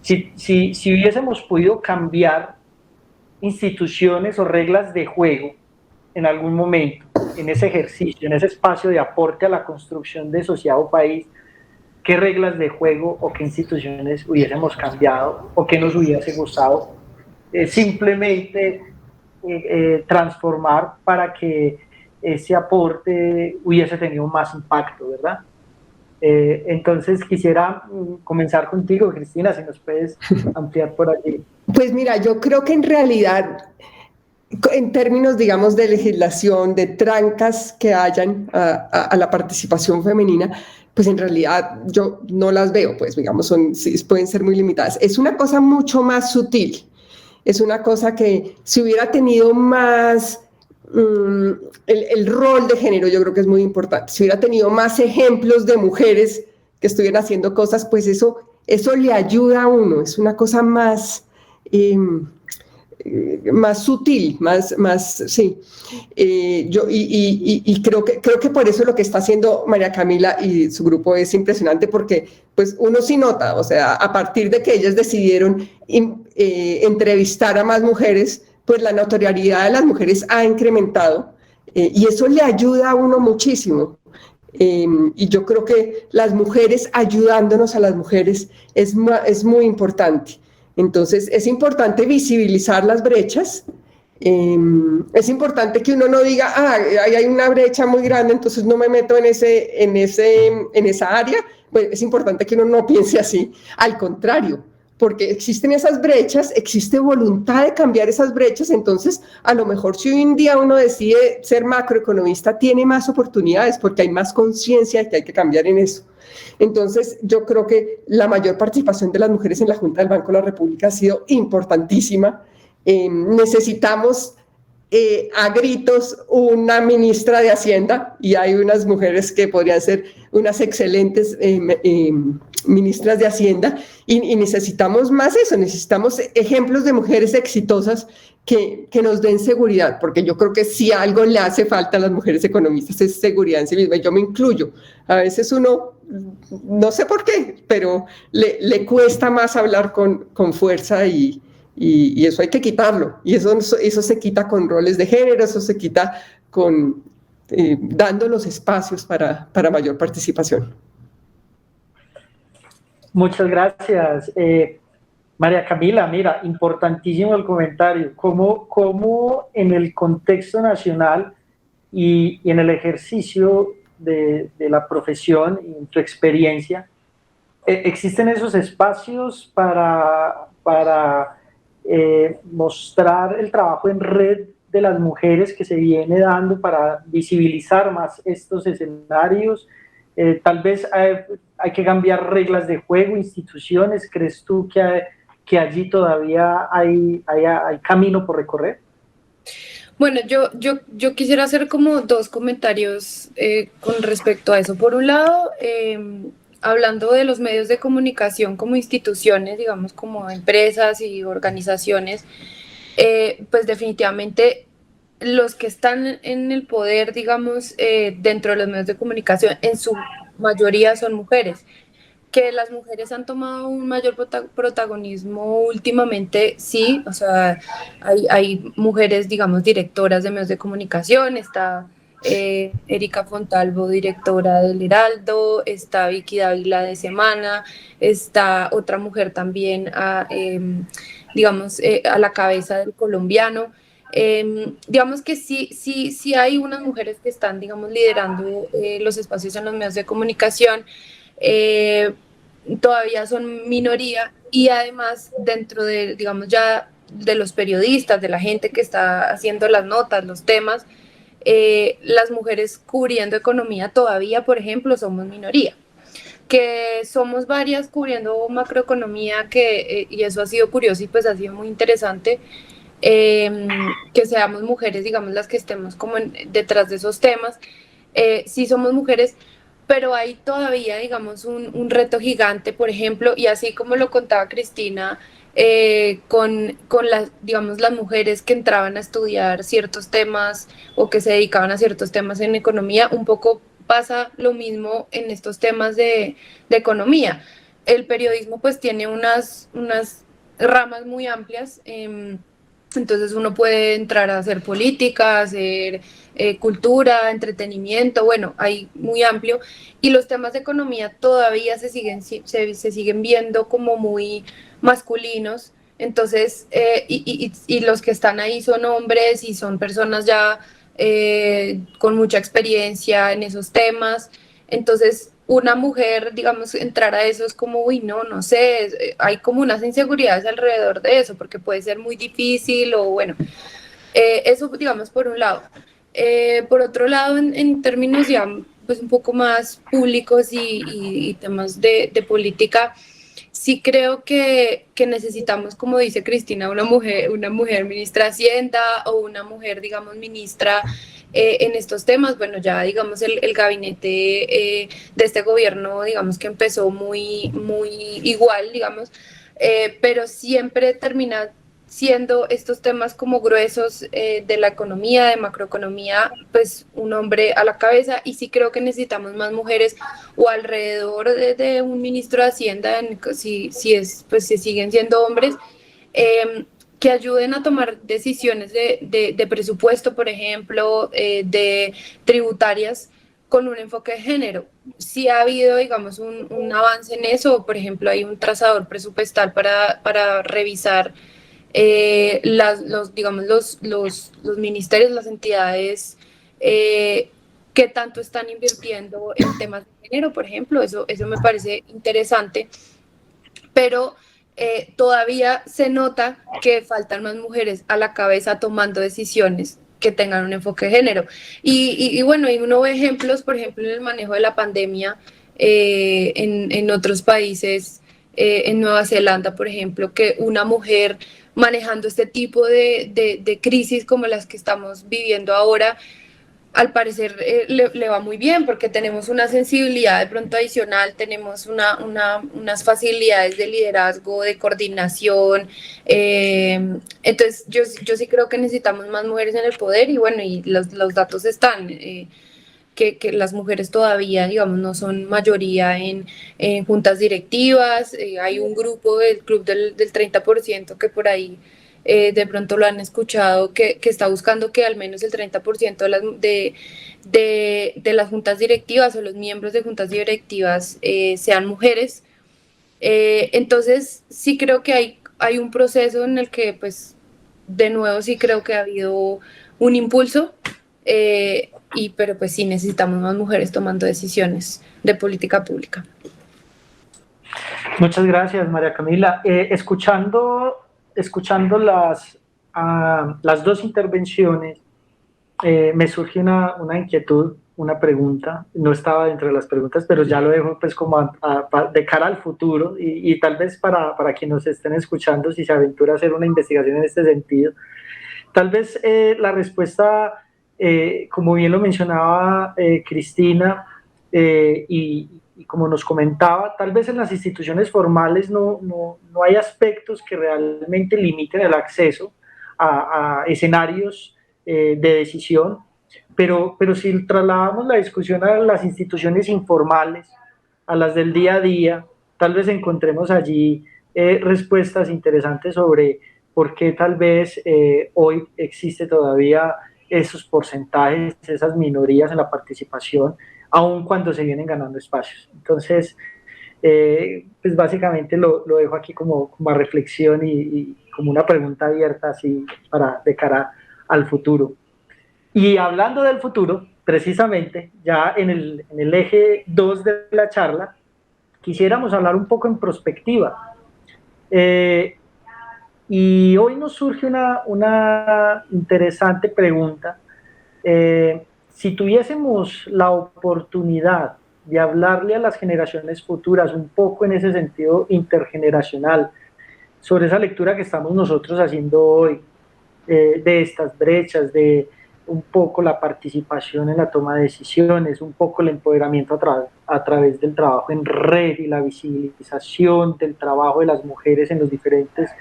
Si hubiésemos podido cambiar instituciones o reglas de juego en algún momento, en ese ejercicio, en ese espacio de aporte a la construcción de sociedad o país, ¿qué reglas de juego o qué instituciones hubiésemos cambiado o qué nos hubiese gustado simplemente transformar para que ese aporte hubiese tenido más impacto, ¿verdad? Entonces quisiera comenzar contigo, Cristina, si nos puedes ampliar por allí. Pues mira, yo creo que en realidad, en términos, digamos, de legislación, de trancas que hayan a la participación femenina, pues en realidad yo no las veo, pues digamos, pueden ser muy limitadas. Es una cosa mucho más sutil, es una cosa que si hubiera tenido más el rol de género, yo creo que es muy importante. Si hubiera tenido más ejemplos de mujeres que estuvieran haciendo cosas, pues eso le ayuda a uno, es una cosa más sutil, sí. Y creo que por eso lo que está haciendo María Camila y su grupo es impresionante, porque pues uno sí nota, o sea, a partir de que ellas decidieron entrevistar a más mujeres, pues la notoriedad de las mujeres ha incrementado y eso le ayuda a uno muchísimo. Y yo creo que las mujeres ayudándonos a las mujeres es muy importante. Entonces, es importante visibilizar las brechas. Es importante que uno no diga, ahí hay una brecha muy grande, entonces no me meto en esa área. Pues es importante que uno no piense así. Al contrario, porque existen esas brechas, existe voluntad de cambiar esas brechas, entonces a lo mejor si hoy en día uno decide ser macroeconomista, tiene más oportunidades porque hay más conciencia de que hay que cambiar en eso. Entonces yo creo que la mayor participación de las mujeres en la Junta del Banco de la República ha sido importantísima. Necesitamos a gritos una ministra de Hacienda, y hay unas mujeres que podrían ser unas excelentes ministras de Hacienda, y necesitamos más eso, necesitamos ejemplos de mujeres exitosas que nos den seguridad, porque yo creo que si algo le hace falta a las mujeres economistas es seguridad en sí misma, y yo me incluyo. A veces uno, no sé por qué, pero le cuesta más hablar con fuerza, y eso hay que quitarlo, y eso se quita con roles de género, eso se quita dando los espacios para mayor participación. Muchas gracias. María Camila, mira, importantísimo el comentario. ¿Cómo en el contexto nacional y en el ejercicio de la profesión y en tu experiencia, existen esos espacios para mostrar el trabajo en red de las mujeres que se viene dando para visibilizar más estos escenarios? Tal vez hay que cambiar reglas de juego, instituciones. ¿Crees tú que allí todavía hay camino por recorrer? Bueno, yo quisiera hacer como dos comentarios con respecto a eso. Por un lado, hablando de los medios de comunicación como instituciones, digamos como empresas y organizaciones, pues definitivamente los que están en el poder, digamos, dentro de los medios de comunicación, en su mayoría son mujeres. Que las mujeres han tomado un mayor protagonismo últimamente, sí, o sea, hay mujeres, digamos, directoras de medios de comunicación, está Erika Fontalvo, directora del Heraldo, está Vicky Dávila de Semana, está otra mujer también, digamos, a la cabeza del Colombiano. Digamos que sí hay unas mujeres que están, digamos, liderando los espacios en los medios de comunicación. Todavía son minoría, y además dentro de, digamos, ya de los periodistas, de la gente que está haciendo las notas, los temas, las mujeres cubriendo economía todavía, por ejemplo, somos minoría. Que somos varias cubriendo macroeconomía, y eso ha sido curioso y pues ha sido muy interesante, que seamos mujeres, digamos, las que estemos como detrás de esos temas. Sí somos mujeres, pero hay todavía, digamos, un reto gigante, por ejemplo, y así como lo contaba Cristina, con digamos, las mujeres que entraban a estudiar ciertos temas o que se dedicaban a ciertos temas en economía, un poco pasa lo mismo en estos temas de economía. El periodismo pues tiene unas ramas muy amplias, entonces uno puede entrar a hacer política, hacer cultura, entretenimiento, bueno, hay muy amplio, y los temas de economía todavía se siguen viendo como muy masculinos. Entonces, y los que están ahí son hombres y son personas ya con mucha experiencia en esos temas. Entonces, una mujer, digamos, entrar a eso es como, uy, no sé, hay como unas inseguridades alrededor de eso, porque puede ser muy difícil o bueno, eso, digamos, por un lado. Por otro lado, en términos ya pues un poco más públicos y temas de política, sí creo que necesitamos, como dice Cristina, una mujer ministra de Hacienda o una mujer, digamos, ministra en estos temas. Bueno, ya digamos el gabinete de este gobierno, digamos que empezó muy igual, digamos, pero siempre termina siendo estos temas como gruesos de la economía, de macroeconomía, pues un hombre a la cabeza, y sí creo que necesitamos más mujeres o alrededor de un ministro de Hacienda, si siguen siendo hombres, que ayuden a tomar decisiones de presupuesto, por ejemplo, de tributarias, con un enfoque de género. Sí ha habido, digamos, un avance en eso. Por ejemplo, hay un trazador presupuestal para revisar los ministerios, las entidades, qué tanto están invirtiendo en temas de género, por ejemplo. Eso me parece interesante, pero todavía se nota que faltan más mujeres a la cabeza tomando decisiones que tengan un enfoque de género. Y bueno, y uno ve ejemplos, por ejemplo, en el manejo de la pandemia en otros países, en Nueva Zelanda, por ejemplo, que una mujer manejando este tipo de crisis como las que estamos viviendo ahora, al parecer le va muy bien porque tenemos una sensibilidad de pronto adicional, tenemos unas facilidades de liderazgo, de coordinación. Entonces yo sí creo que necesitamos más mujeres en el poder y bueno, y los datos están, que las mujeres todavía, digamos, no son mayoría en juntas directivas. Hay un grupo, el club del 30% que por ahí de pronto lo han escuchado, que está buscando que al menos el 30% de las juntas directivas o los miembros de juntas directivas sean mujeres. Entonces, sí creo que hay un proceso en el que, pues, de nuevo, sí creo que ha habido un impulso, pero pues sí necesitamos más mujeres tomando decisiones de política pública. Muchas gracias, María Camila. Escuchando las dos intervenciones, me surge una inquietud, una pregunta. No estaba dentro de las preguntas, pero ya lo dejo pues como de cara al futuro y tal vez para quienes nos estén escuchando, si se aventura a hacer una investigación en este sentido. Tal vez la respuesta, como bien lo mencionaba Cristina, y como nos comentaba, tal vez en las instituciones formales no hay aspectos que realmente limiten el acceso a escenarios de decisión, pero si trasladamos la discusión a las instituciones informales, a las del día a día, tal vez encontremos allí respuestas interesantes sobre por qué tal vez hoy existe todavía esos porcentajes, esas minorías en la participación, aun cuando se vienen ganando espacios. Entonces, pues básicamente lo dejo aquí como a reflexión y como una pregunta abierta así de cara al futuro. Y hablando del futuro, precisamente, ya en el eje 2 de la charla, quisiéramos hablar un poco en prospectiva. Y hoy nos surge una interesante pregunta. Si tuviésemos la oportunidad de hablarle a las generaciones futuras, un poco en ese sentido intergeneracional, sobre esa lectura que estamos nosotros haciendo hoy, de estas brechas, de un poco la participación en la toma de decisiones, un poco el empoderamiento a través del trabajo en red y la visibilización del trabajo de las mujeres en los diferentes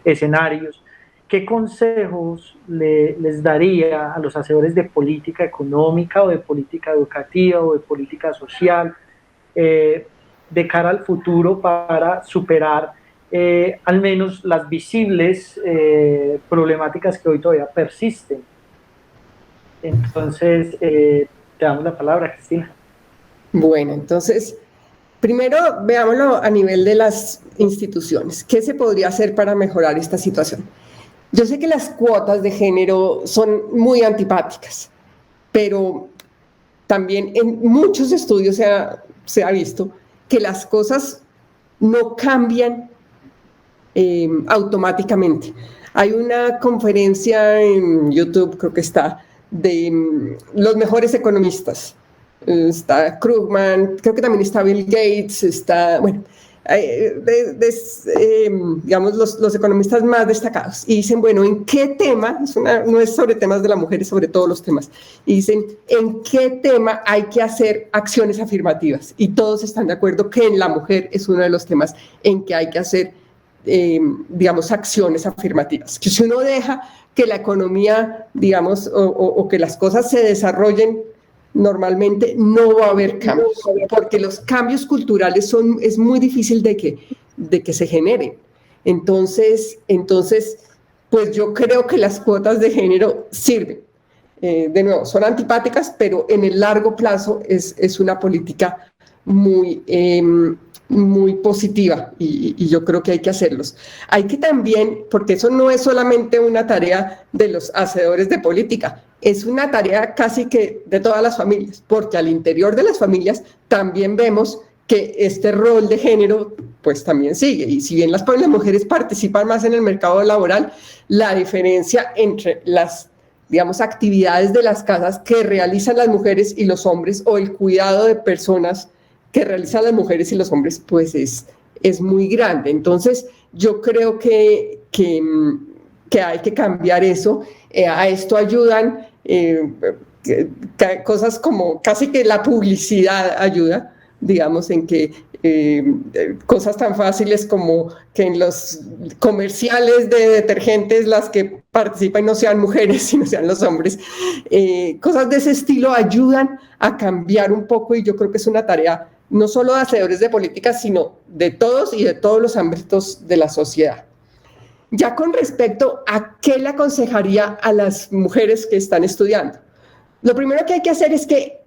escenarios, ¿qué consejos les daría a los hacedores de política económica o de política educativa o de política social de cara al futuro para superar al menos las visibles problemáticas que hoy todavía persisten? Entonces, te damos la palabra, Cristina. Bueno, entonces, primero veámoslo a nivel de las instituciones. ¿Qué se podría hacer para mejorar esta situación? Yo sé que las cuotas de género son muy antipáticas, pero también en muchos estudios se ha visto que las cosas no cambian automáticamente. Hay una conferencia en YouTube, creo que está, de los mejores economistas. Está Krugman, creo que también está Bill Gates, está, bueno, digamos, los economistas más destacados. Y dicen, bueno, ¿en qué tema? No es sobre temas de la mujer, es sobre todos los temas. Y dicen, ¿en qué tema hay que hacer acciones afirmativas? Y todos están de acuerdo que en la mujer es uno de los temas en que hay que hacer, digamos, acciones afirmativas. Que si uno deja que la economía, digamos, o que las cosas se desarrollen normalmente, no va a haber cambios, porque los cambios culturales es muy difícil de que se generen. Entonces, pues yo creo que las cuotas de género sirven. de nuevo, son antipáticas, pero en el largo plazo es una política muy, muy positiva y yo creo que hay que hacerlos. Hay que también, porque eso no es solamente una tarea de los hacedores de política, es una tarea casi que de todas las familias, porque al interior de las familias también vemos que este rol de género pues también sigue, y si bien las mujeres participan más en el mercado laboral, la diferencia entre las, digamos, actividades de las casas que realizan las mujeres y los hombres, o el cuidado de personas que realizan las mujeres y los hombres, pues es muy grande. Entonces, yo creo que hay que cambiar eso. A esto ayudan cosas como casi que la publicidad ayuda, digamos, en que cosas tan fáciles como que en los comerciales de detergentes las que participan no sean mujeres, sino sean los hombres. Cosas de ese estilo ayudan a cambiar un poco, y yo creo que es una tarea no solo de hacedores de políticas, sino de todos y de todos los ámbitos de la sociedad. Ya con respecto a qué le aconsejaría a las mujeres que están estudiando, lo primero que hay que hacer es que,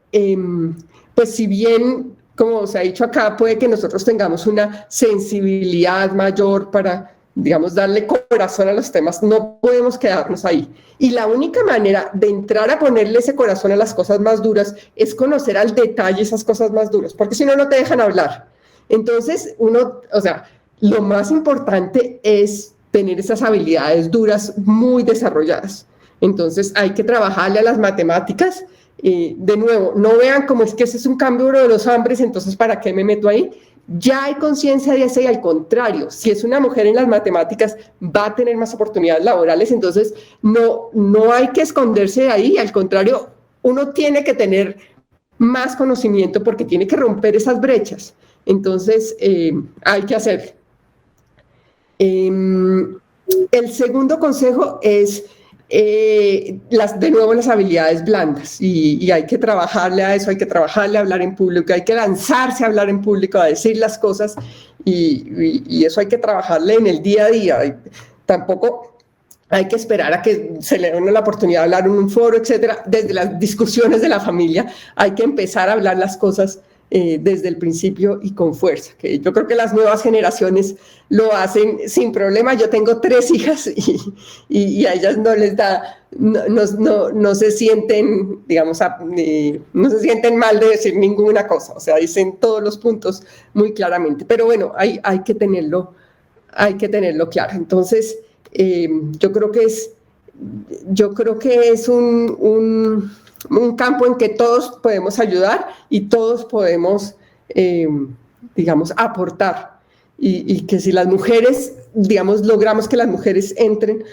pues si bien, como se ha dicho acá, puede que nosotros tengamos una sensibilidad mayor para, digamos, darle corazón a los temas, no podemos quedarnos ahí. Y la única manera de entrar a ponerle ese corazón a las cosas más duras es conocer al detalle esas cosas más duras, porque si no, no te dejan hablar. Entonces, lo más importante es tener esas habilidades duras muy desarrolladas. Entonces, hay que trabajarle a las matemáticas. De nuevo, no vean como es que ese es un cambio de los hombres, entonces ¿para qué me meto ahí? Ya hay conciencia de eso, y al contrario, si es una mujer en las matemáticas va a tener más oportunidades laborales, entonces no hay que esconderse de ahí, al contrario, uno tiene que tener más conocimiento porque tiene que romper esas brechas. Entonces hay que hacerlo. El segundo consejo es de nuevo las habilidades blandas, y hay que trabajarle a eso, hay que trabajarle a hablar en público, hay que lanzarse a hablar en público, a decir las cosas, y eso hay que trabajarle en el día a día. Y tampoco hay que esperar a que se le dé una la oportunidad de hablar en un foro, etcétera. Desde las discusiones de la familia hay que empezar a hablar las cosas desde el principio y con fuerza, que yo creo que las nuevas generaciones lo hacen sin problema. Yo tengo 3 hijas y a ellas no les da, no se sienten, digamos, no se sienten mal de decir ninguna cosa, o sea, dicen todos los puntos muy claramente, pero bueno, hay que tenerlo claro. Entonces, yo creo que es un campo en que todos podemos ayudar y todos podemos, digamos, aportar, y que si las mujeres, digamos, logramos que las mujeres entren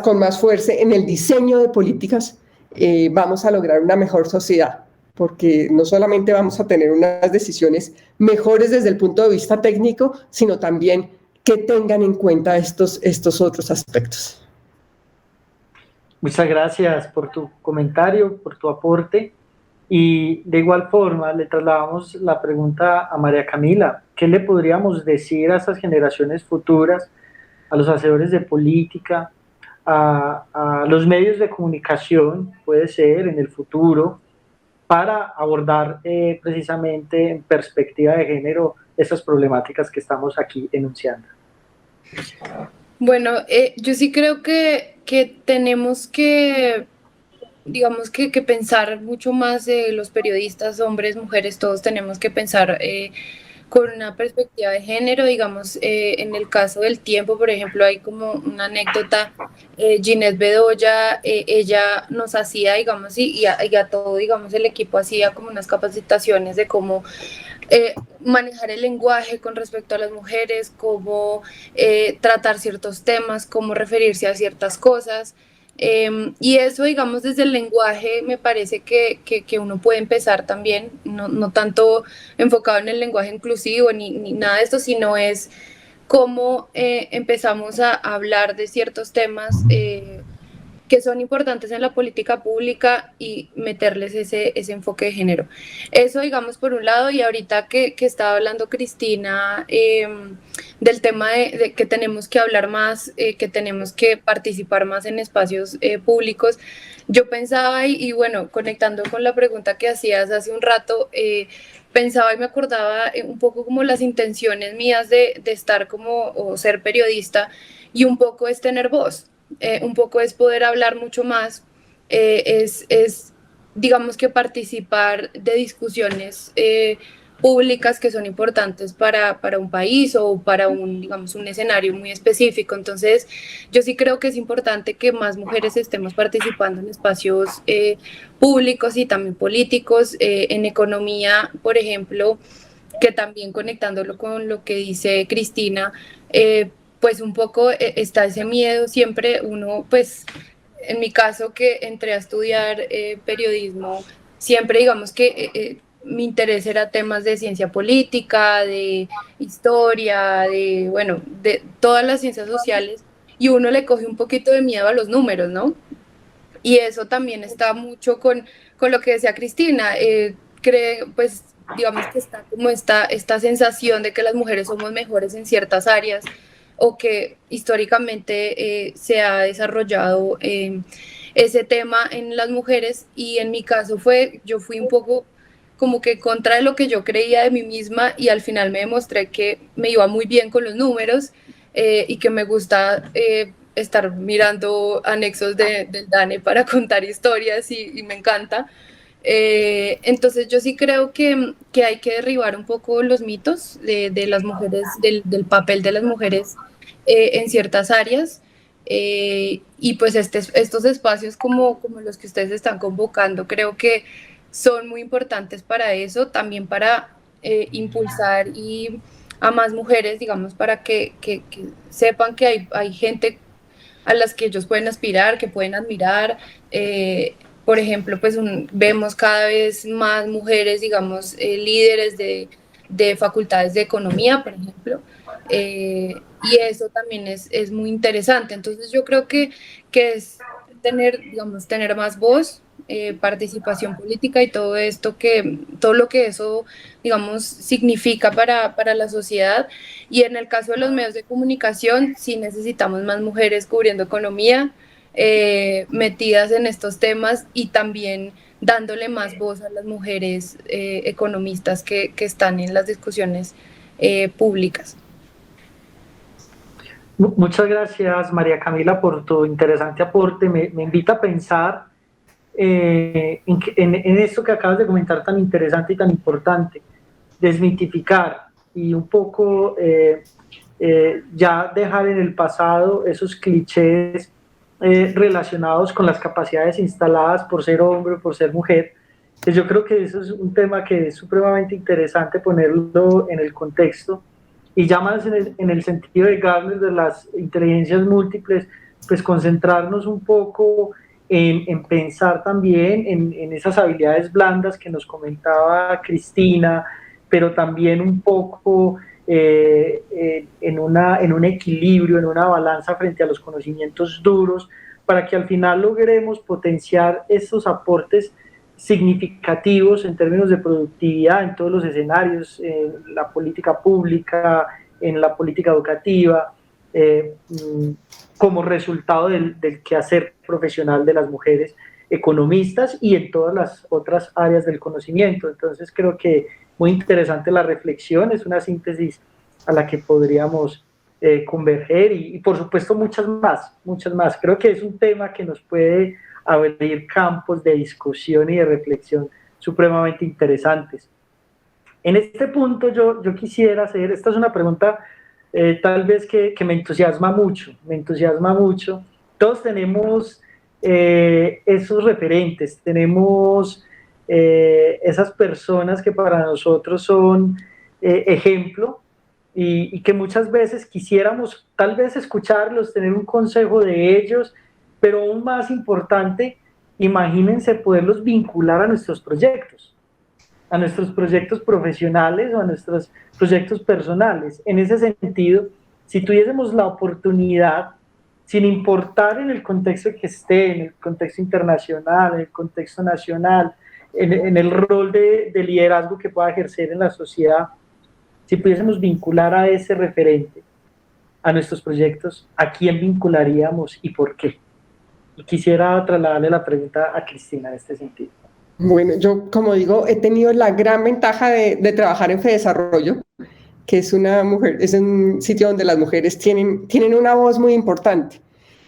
con más fuerza en el diseño de políticas, vamos a lograr una mejor sociedad, porque no solamente vamos a tener unas decisiones mejores desde el punto de vista técnico, sino también que tengan en cuenta estos otros aspectos. Muchas gracias por tu comentario, por tu aporte, y de igual forma le trasladamos la pregunta a María Camila. ¿Qué le podríamos decir a esas generaciones futuras, a los hacedores de política, a los medios de comunicación, puede ser en el futuro, para abordar precisamente en perspectiva de género esas problemáticas que estamos aquí enunciando? Bueno, yo sí creo que tenemos que, digamos, que pensar mucho más, los periodistas, hombres, mujeres, todos tenemos que pensar con una perspectiva de género. Digamos, en el caso del tiempo, por ejemplo, hay como una anécdota, Ginette Bedoya, ella nos hacía, digamos, y a todo, digamos, el equipo hacía como unas capacitaciones de cómo manejar el lenguaje con respecto a las mujeres, cómo tratar ciertos temas, cómo referirse a ciertas cosas. Y eso, digamos, desde el lenguaje me parece que uno puede empezar también, no tanto enfocado en el lenguaje inclusivo ni nada de esto, sino es cómo empezamos a hablar de ciertos temas que son importantes en la política pública y meterles ese enfoque de género. Eso, digamos, por un lado, y ahorita que estaba hablando Cristina del tema de que tenemos que hablar más, que tenemos que participar más en espacios públicos, yo pensaba, y bueno, conectando con la pregunta que hacías hace un rato, pensaba y me acordaba un poco como las intenciones mías de estar como o ser periodista, y un poco es tener voz, un poco es poder hablar mucho más, digamos que participar de discusiones públicas que son importantes para un país o para digamos, un escenario muy específico. Entonces, yo sí creo que es importante que más mujeres estemos participando en espacios públicos y también políticos, en economía, por ejemplo, que también conectándolo con lo que dice Cristina, pues un poco está ese miedo siempre, uno pues en mi caso que entré a estudiar periodismo, siempre digamos que mi interés era temas de ciencia política, de historia, de, bueno, de todas las ciencias sociales, y uno le coge un poquito de miedo a los números, ¿no? Y eso también está mucho con lo que decía Cristina, pues digamos que está como esta sensación de que las mujeres somos mejores en ciertas áreas o que históricamente se ha desarrollado ese tema en las mujeres, y en mi caso yo fui un poco como que contra de lo que yo creía de mí misma, y al final me demostré que me iba muy bien con los números, y que me gusta estar mirando anexos del DANE para contar historias, y me encanta. Entonces yo sí creo que hay que derribar un poco los mitos de las mujeres, del papel de las mujeres en ciertas áreas, y pues estos espacios como los que ustedes están convocando creo que son muy importantes para eso, también para impulsar a más mujeres, digamos, para que sepan que hay gente a las que ellos pueden aspirar, que pueden admirar. Por ejemplo, pues vemos cada vez más mujeres, digamos, líderes de facultades de economía, por ejemplo, y eso también es muy interesante. Entonces yo creo que es digamos, tener más voz, participación política y todo lo que eso, digamos, significa para la sociedad. Y en el caso de los medios de comunicación, sí necesitamos más mujeres cubriendo economía, metidas en estos temas, y también dándole más voz a las mujeres economistas que están en las discusiones públicas. Muchas gracias, María Camila, por tu interesante aporte. Me invita a pensar en esto que acabas de comentar tan interesante y tan importante, desmitificar y un poco ya dejar en el pasado esos clichés relacionados con las capacidades instaladas por ser hombre o por ser mujer. Pues yo creo que eso es un tema que es supremamente interesante ponerlo en el contexto, y ya más en el sentido de Gardner, de las inteligencias múltiples, pues concentrarnos un poco en pensar también en esas habilidades blandas que nos comentaba Cristina, pero también un poco en un equilibrio, en una balanza frente a los conocimientos duros, para que al final logremos potenciar estos aportes significativos en términos de productividad en todos los escenarios, en la política pública, en la política educativa, como resultado del quehacer profesional de las mujeres economistas y en todas las otras áreas del conocimiento. Entonces creo que muy interesante la reflexión, es una síntesis a la que podríamos converger, y por supuesto muchas más. Creo que es un tema que nos puede abrir campos de discusión y de reflexión supremamente interesantes. En este punto yo quisiera hacer, esta es una pregunta tal vez que me entusiasma mucho. Todos tenemos esos referentes, tenemos esas personas que para nosotros son ejemplo, y que muchas veces quisiéramos tal vez escucharlos, tener un consejo de ellos, pero aún más importante, imagínense poderlos vincular a nuestros proyectos profesionales o a nuestros proyectos personales. En ese sentido, si tuviésemos la oportunidad sin importar en el contexto que esté, en el contexto internacional, en el contexto nacional, en el rol de liderazgo que pueda ejercer en la sociedad, si pudiésemos vincular a ese referente a nuestros proyectos, ¿a quién vincularíamos y por qué? Y quisiera trasladarle la pregunta a Cristina en este sentido. Bueno, yo, como digo, he tenido la gran ventaja de trabajar en FEDesarrollo, que es un sitio donde las mujeres tienen una voz muy importante.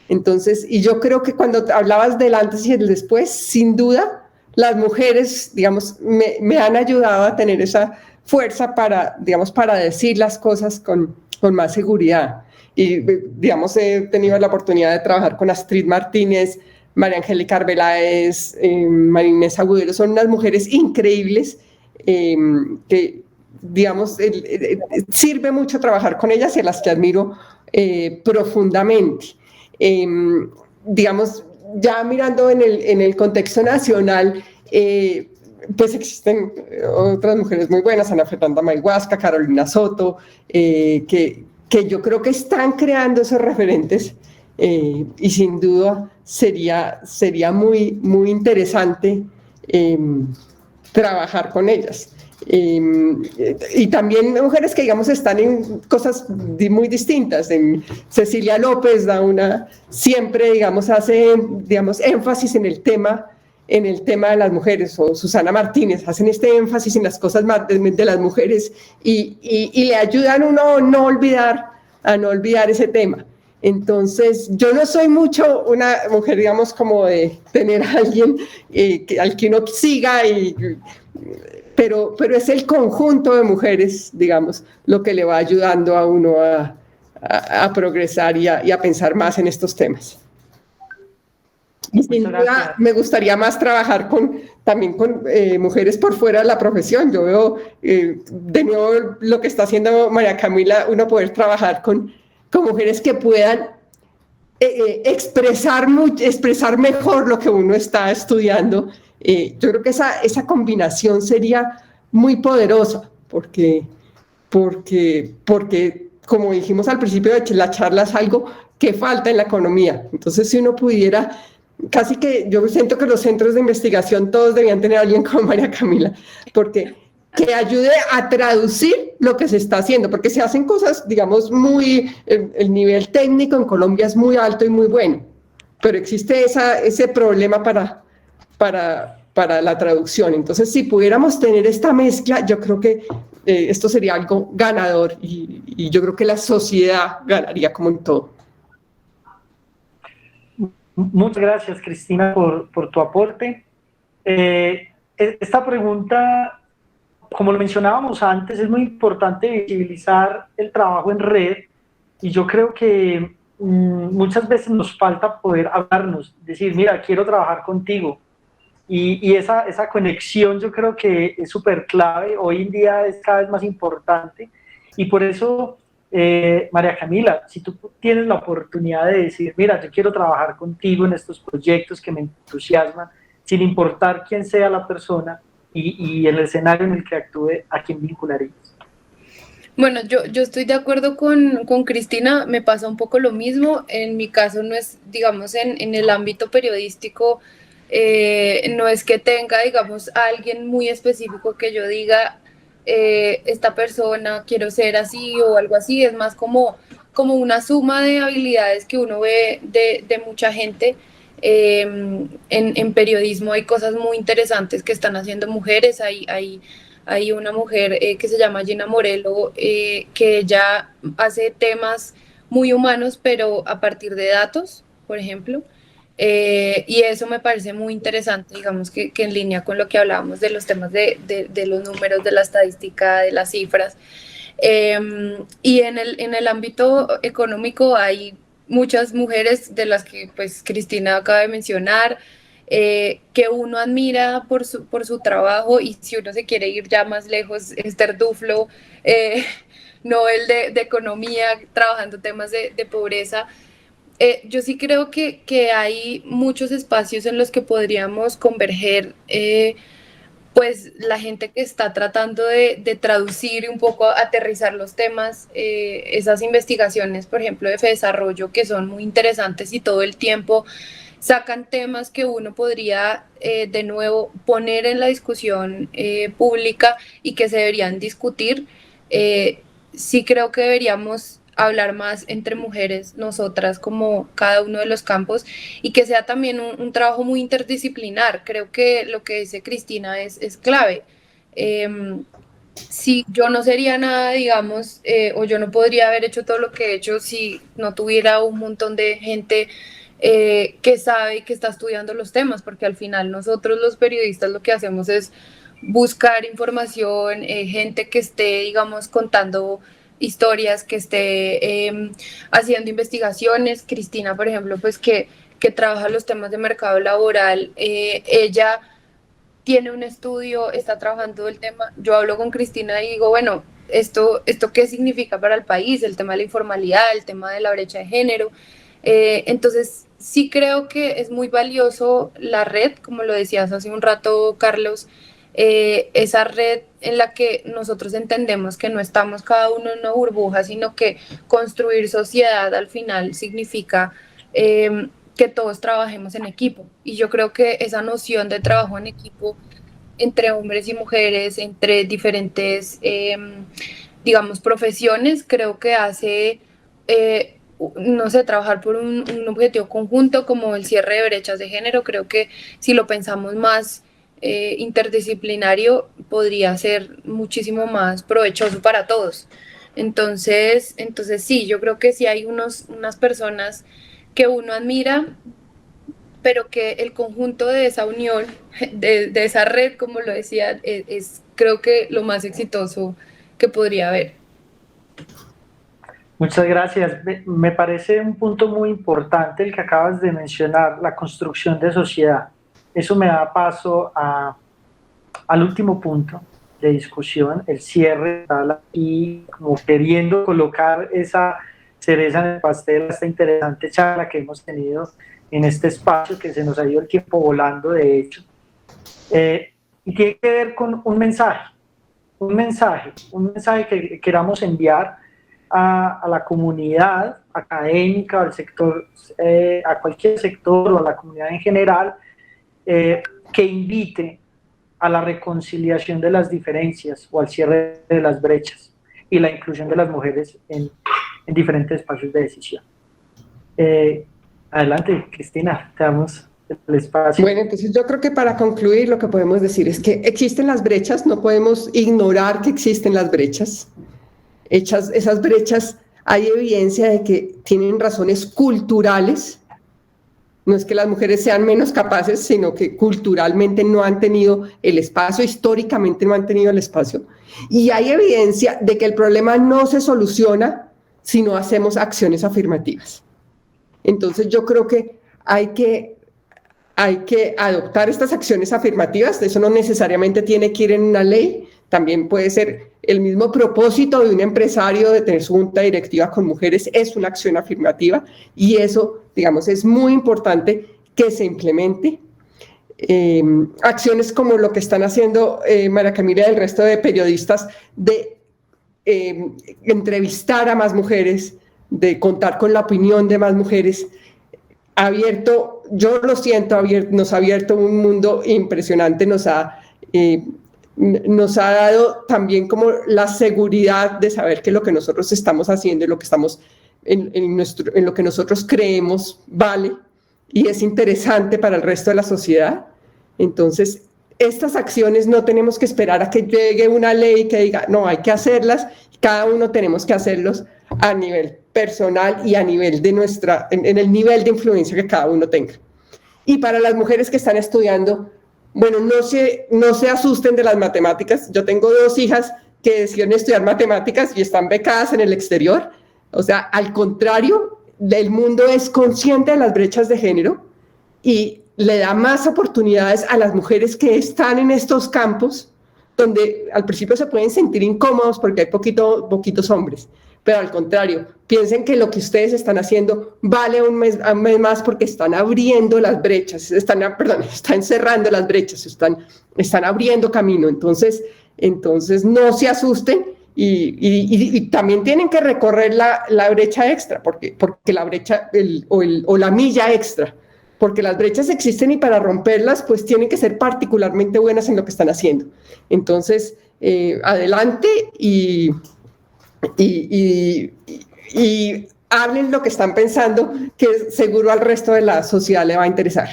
Entonces, y yo creo que cuando hablabas del antes y el después, sin duda, las mujeres, digamos, me han ayudado a tener esa fuerza para, digamos, para decir las cosas con más seguridad. Y, digamos, he tenido la oportunidad de trabajar con Astrid Martínez, María Angélica Arbeláez, María Inés Agudelo, son unas mujeres increíbles que, digamos, sirve mucho trabajar con ellas y a las que admiro profundamente. Digamos, ya mirando en el contexto nacional, pues existen otras mujeres muy buenas, Ana Fernanda Mayhuasca, Carolina Soto, que yo creo que están creando esos referentes y sin duda sería muy, muy interesante trabajar con ellas. Y también mujeres que, digamos, están en cosas muy distintas. Cecilia López siempre, digamos, hace, digamos, énfasis en el tema de las mujeres, o Susana Martínez, hacen este énfasis en las cosas de las mujeres y le ayudan a uno a no olvidar ese tema. Entonces, yo no soy mucho una mujer, digamos, como de tener a alguien al que uno siga, pero es el conjunto de mujeres, digamos, lo que le va ayudando a uno a progresar y a pensar más en estos temas. Y sin duda me gustaría más trabajar también con mujeres por fuera de la profesión. Yo veo de nuevo lo que está haciendo María Camila, uno poder trabajar con mujeres que puedan expresar mejor lo que uno está estudiando. Yo creo que esa combinación sería muy poderosa, porque como dijimos al principio de la charla, es algo que falta en la economía. Entonces, si uno pudiera, casi que yo siento que los centros de investigación todos deberían tener a alguien como María Camila, porque que ayude a traducir lo que se está haciendo, porque se hacen cosas, digamos, el nivel técnico en Colombia es muy alto y muy bueno, pero existe ese problema para la traducción. Entonces, si pudiéramos tener esta mezcla, yo creo que esto sería algo ganador y yo creo que la sociedad ganaría como en todo. Muchas gracias, Cristina, por tu aporte. Esta pregunta, como lo mencionábamos antes, es muy importante visibilizar el trabajo en red y yo creo que muchas veces nos falta poder hablarnos, decir, mira, quiero trabajar contigo. Y esa conexión yo creo que es súper clave, hoy en día es cada vez más importante y por eso, María Camila, si tú tienes la oportunidad de decir, mira, yo quiero trabajar contigo en estos proyectos que me entusiasman, sin importar quién sea la persona y en el escenario en el que actúe, ¿a quién vincularías? Bueno, yo estoy de acuerdo con Cristina, me pasa un poco lo mismo. En mi caso no es, digamos, en el ámbito periodístico, no es que tenga, digamos, a alguien muy específico que yo diga, esta persona quiero ser así o algo así, es más como una suma de habilidades que uno ve de mucha gente. En periodismo hay cosas muy interesantes que están haciendo mujeres, hay una mujer que se llama Gina Morelo, que ella hace temas muy humanos, pero a partir de datos, por ejemplo. Y eso me parece muy interesante, digamos que en línea con lo que hablábamos de los temas de los números, de la estadística, de las cifras. Y en el ámbito económico hay muchas mujeres de las que pues Cristina acaba de mencionar, que uno admira por su trabajo, y si uno se quiere ir ya más lejos, Esther Duflo, Nobel de Economía, trabajando temas de pobreza. Yo sí creo que hay muchos espacios en los que podríamos converger pues la gente que está tratando de traducir y un poco aterrizar los temas, esas investigaciones, por ejemplo, de desarrollo, que son muy interesantes y todo el tiempo sacan temas que uno podría de nuevo poner en la discusión pública y que se deberían discutir. Sí creo que deberíamos hablar más entre mujeres, nosotras, como cada uno de los campos, y que sea también un trabajo muy interdisciplinar. Creo que lo que dice Cristina es clave. Si yo no sería nada, digamos, o yo no podría haber hecho todo lo que he hecho si no tuviera un montón de gente que sabe y que está estudiando los temas, porque al final nosotros los periodistas lo que hacemos es buscar información, gente que esté, digamos, contando historias, que esté haciendo investigaciones. Cristina, por ejemplo, pues que trabaja los temas de mercado laboral, ella tiene un estudio, está trabajando el tema. Yo hablo con Cristina y digo, bueno, ¿esto qué significa para el país? El tema de la informalidad, el tema de la brecha de género. Entonces, sí creo que es muy valioso la red, como lo decías hace un rato, Carlos, esa red en la que nosotros entendemos que no estamos cada uno en una burbuja, sino que construir sociedad al final significa que todos trabajemos en equipo. Y yo creo que esa noción de trabajo en equipo entre hombres y mujeres, entre diferentes, digamos, profesiones, creo que hace, no sé, trabajar por un objetivo conjunto como el cierre de brechas de género. Creo que si lo pensamos más interdisciplinario, podría ser muchísimo más provechoso para todos. Entonces sí, yo creo que sí hay unas personas que uno admira, pero que el conjunto de esa unión, de esa red, como lo decía, es creo que lo más exitoso que podría haber. Muchas gracias. Me parece un punto muy importante el que acabas de mencionar, la construcción de sociedad. Eso me da paso al último punto de discusión, el cierre, y como queriendo colocar esa cereza en el pastel a esta interesante charla que hemos tenido en este espacio, que se nos ha ido el tiempo volando, de hecho, y tiene que ver con un mensaje que queramos enviar a la comunidad académica, al sector, a cualquier sector o a la comunidad en general, que invite a la reconciliación de las diferencias o al cierre de las brechas y la inclusión de las mujeres en diferentes espacios de decisión. Adelante, Cristina, te damos el espacio. Bueno, entonces yo creo que para concluir lo que podemos decir es que existen las brechas, no podemos ignorar que existen las brechas. Esas brechas, hay evidencia de que tienen razones culturales. No es que las mujeres sean menos capaces, sino que culturalmente no han tenido el espacio, históricamente no han tenido el espacio. Y hay evidencia de que el problema no se soluciona si no hacemos acciones afirmativas. Entonces yo creo que hay que adoptar estas acciones afirmativas. Eso no necesariamente tiene que ir en una ley, también puede ser el mismo propósito de un empresario de tener su junta directiva con mujeres, es una acción afirmativa, y eso, digamos, es muy importante que se implemente. Acciones como lo que están haciendo María Camila y el resto de periodistas de entrevistar a más mujeres, de contar con la opinión de más mujeres, yo lo siento, nos ha abierto un mundo impresionante, nos ha dado también como la seguridad de saber que lo que nosotros estamos haciendo y lo que estamos en lo que nosotros creemos vale y es interesante para el resto de la sociedad. Entonces, estas acciones no tenemos que esperar a que llegue una ley que diga, no, hay que hacerlas, cada uno tenemos que hacerlos a nivel personal y a nivel de en el nivel de influencia que cada uno tenga. Y para las mujeres que están estudiando, bueno, no se asusten de las matemáticas. Yo tengo 2 hijas que decidieron estudiar matemáticas y están becadas en el exterior. O sea, al contrario, el mundo es consciente de las brechas de género y le da más oportunidades a las mujeres que están en estos campos, donde al principio se pueden sentir incómodos porque hay poquitos hombres, pero al contrario, piensen que lo que ustedes están haciendo vale un mes más porque están abriendo las brechas, están cerrando las brechas, están abriendo camino. Entonces no se asusten y también tienen que recorrer la brecha extra, porque la brecha o la milla extra, porque las brechas existen y para romperlas pues tienen que ser particularmente buenas en lo que están haciendo. Entonces, adelante y hablen lo que están pensando, que seguro al resto de la sociedad le va a interesar.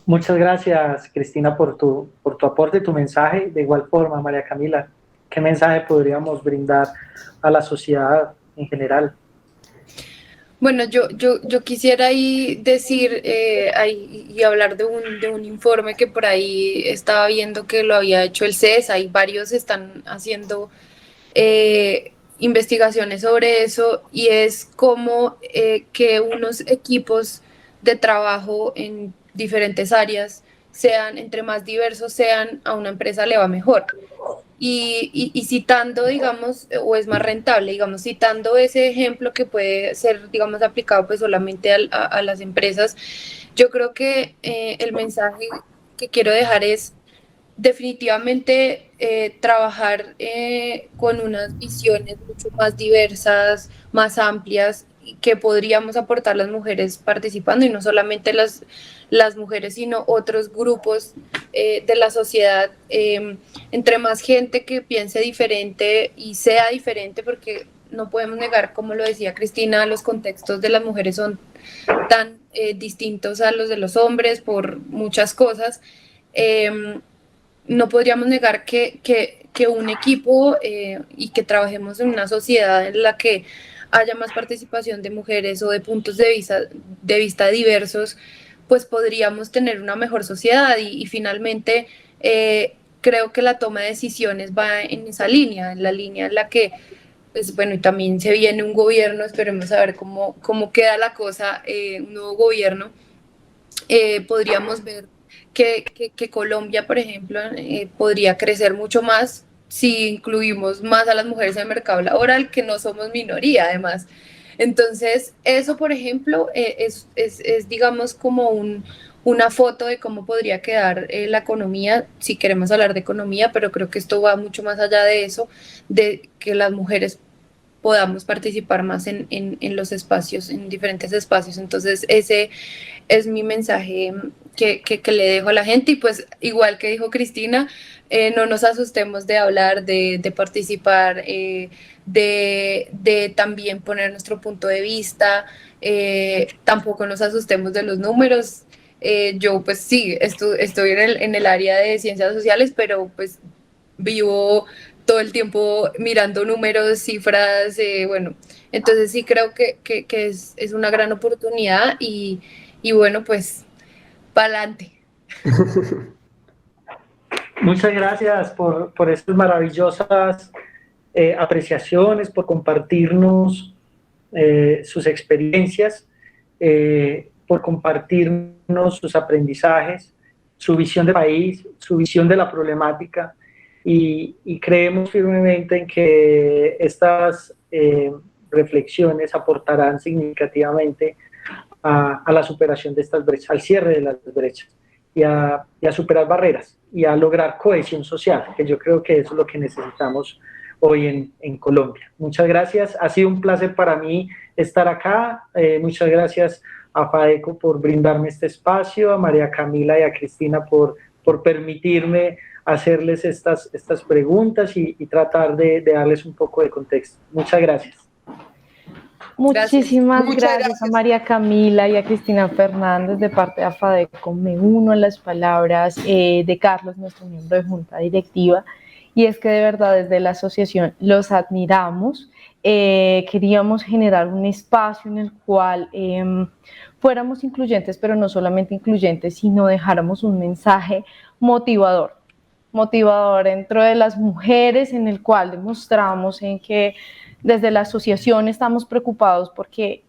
Muchas gracias, Cristina, por tu aporte, tu mensaje. De igual forma, María Camila, ¿qué mensaje podríamos brindar a la sociedad en general? Bueno, yo quisiera ahí decir y hablar de un informe que por ahí estaba viendo que lo había hecho el CES. Hay varios están haciendo investigaciones sobre eso, y es como que unos equipos de trabajo en diferentes áreas sean, entre más diversos sean, a una empresa le va mejor. Y citando, digamos, o es más rentable, digamos, citando ese ejemplo que puede ser, digamos, aplicado pues solamente a las empresas, yo creo que el mensaje que quiero dejar es definitivamente trabajar con unas visiones mucho más diversas, más amplias, que podríamos aportar las mujeres participando, y no solamente las mujeres, sino otros grupos de la sociedad. Entre más gente que piense diferente y sea diferente, porque no podemos negar, como lo decía Cristina, los contextos de las mujeres son tan distintos a los de los hombres por muchas cosas. No podríamos negar que un equipo y que trabajemos en una sociedad en la que haya más participación de mujeres o de puntos de vista diversos, pues podríamos tener una mejor sociedad, y finalmente creo que la toma de decisiones va en esa línea, en la línea en la que, pues bueno, y también se viene un gobierno, esperemos a ver cómo queda la cosa, un nuevo gobierno. Podríamos ver que Colombia, por ejemplo, podría crecer mucho más si incluimos más a las mujeres en el mercado laboral, que no somos minoría además. Entonces, eso, por ejemplo, es digamos, como una foto de cómo podría quedar la economía, si queremos hablar de economía, pero creo que esto va mucho más allá de eso, de que las mujeres podamos participar más en los espacios, en diferentes espacios. Entonces, ese es mi mensaje que le dejo a la gente, y pues igual que dijo Cristina, no nos asustemos de hablar, de participar, de también poner nuestro punto de vista, tampoco nos asustemos de los números. Yo pues sí, estoy en el área de ciencias sociales, pero pues vivo todo el tiempo mirando números, cifras, bueno, entonces sí creo que es una gran oportunidad, y bueno, pues para adelante. Muchas gracias por estas maravillosas apreciaciones, por compartirnos sus experiencias, por compartirnos sus aprendizajes, su visión de país, su visión de la problemática, y creemos firmemente en que estas reflexiones aportarán significativamente a la superación de estas brechas, al cierre de las brechas, y a superar barreras y a lograr cohesión social, que yo creo que eso es lo que necesitamos hoy en Colombia. Muchas gracias, ha sido un placer para mí estar acá. Muchas gracias a FADECO por brindarme este espacio, a María Camila y a Cristina por permitirme hacerles estas preguntas y tratar de darles un poco de contexto. Muchas gracias. Muchísimas gracias a María Camila y a Cristina Fernández. De parte de AFADECO me uno a las palabras de Carlos, nuestro miembro de junta directiva, y es que de verdad desde la asociación los admiramos. Queríamos generar un espacio en el cual fuéramos incluyentes, pero no solamente incluyentes, sino dejáramos un mensaje motivador dentro de las mujeres, en el cual demostramos en que Desde la asociación estamos preocupados porque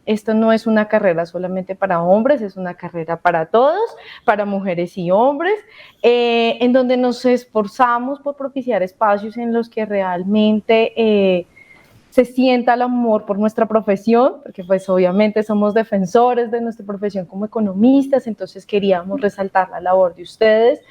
esto no es una carrera solamente para hombres, es una carrera para todos, para mujeres y hombres, en donde nos esforzamos por propiciar espacios en los que realmente se sienta el amor por nuestra profesión, porque pues obviamente somos defensores de nuestra profesión como economistas, entonces queríamos resaltar la labor de ustedes.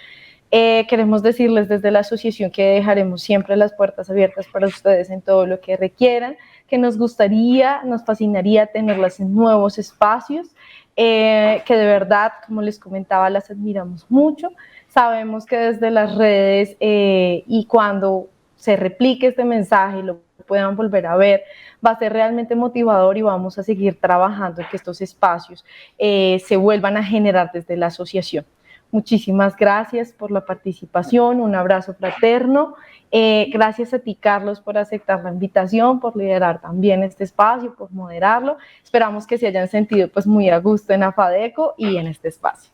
Queremos decirles desde la asociación que dejaremos siempre las puertas abiertas para ustedes en todo lo que requieran, que nos gustaría, nos fascinaría tenerlas en nuevos espacios, que de verdad, como les comentaba, las admiramos mucho. Sabemos que desde las redes y cuando se replique este mensaje y lo puedan volver a ver, va a ser realmente motivador y vamos a seguir trabajando en que estos espacios se vuelvan a generar desde la asociación. Muchísimas gracias por la participación, un abrazo fraterno. Gracias a ti, Carlos, por aceptar la invitación, por liderar también este espacio, por moderarlo. Esperamos que se hayan sentido pues muy a gusto en AFADECO y en este espacio.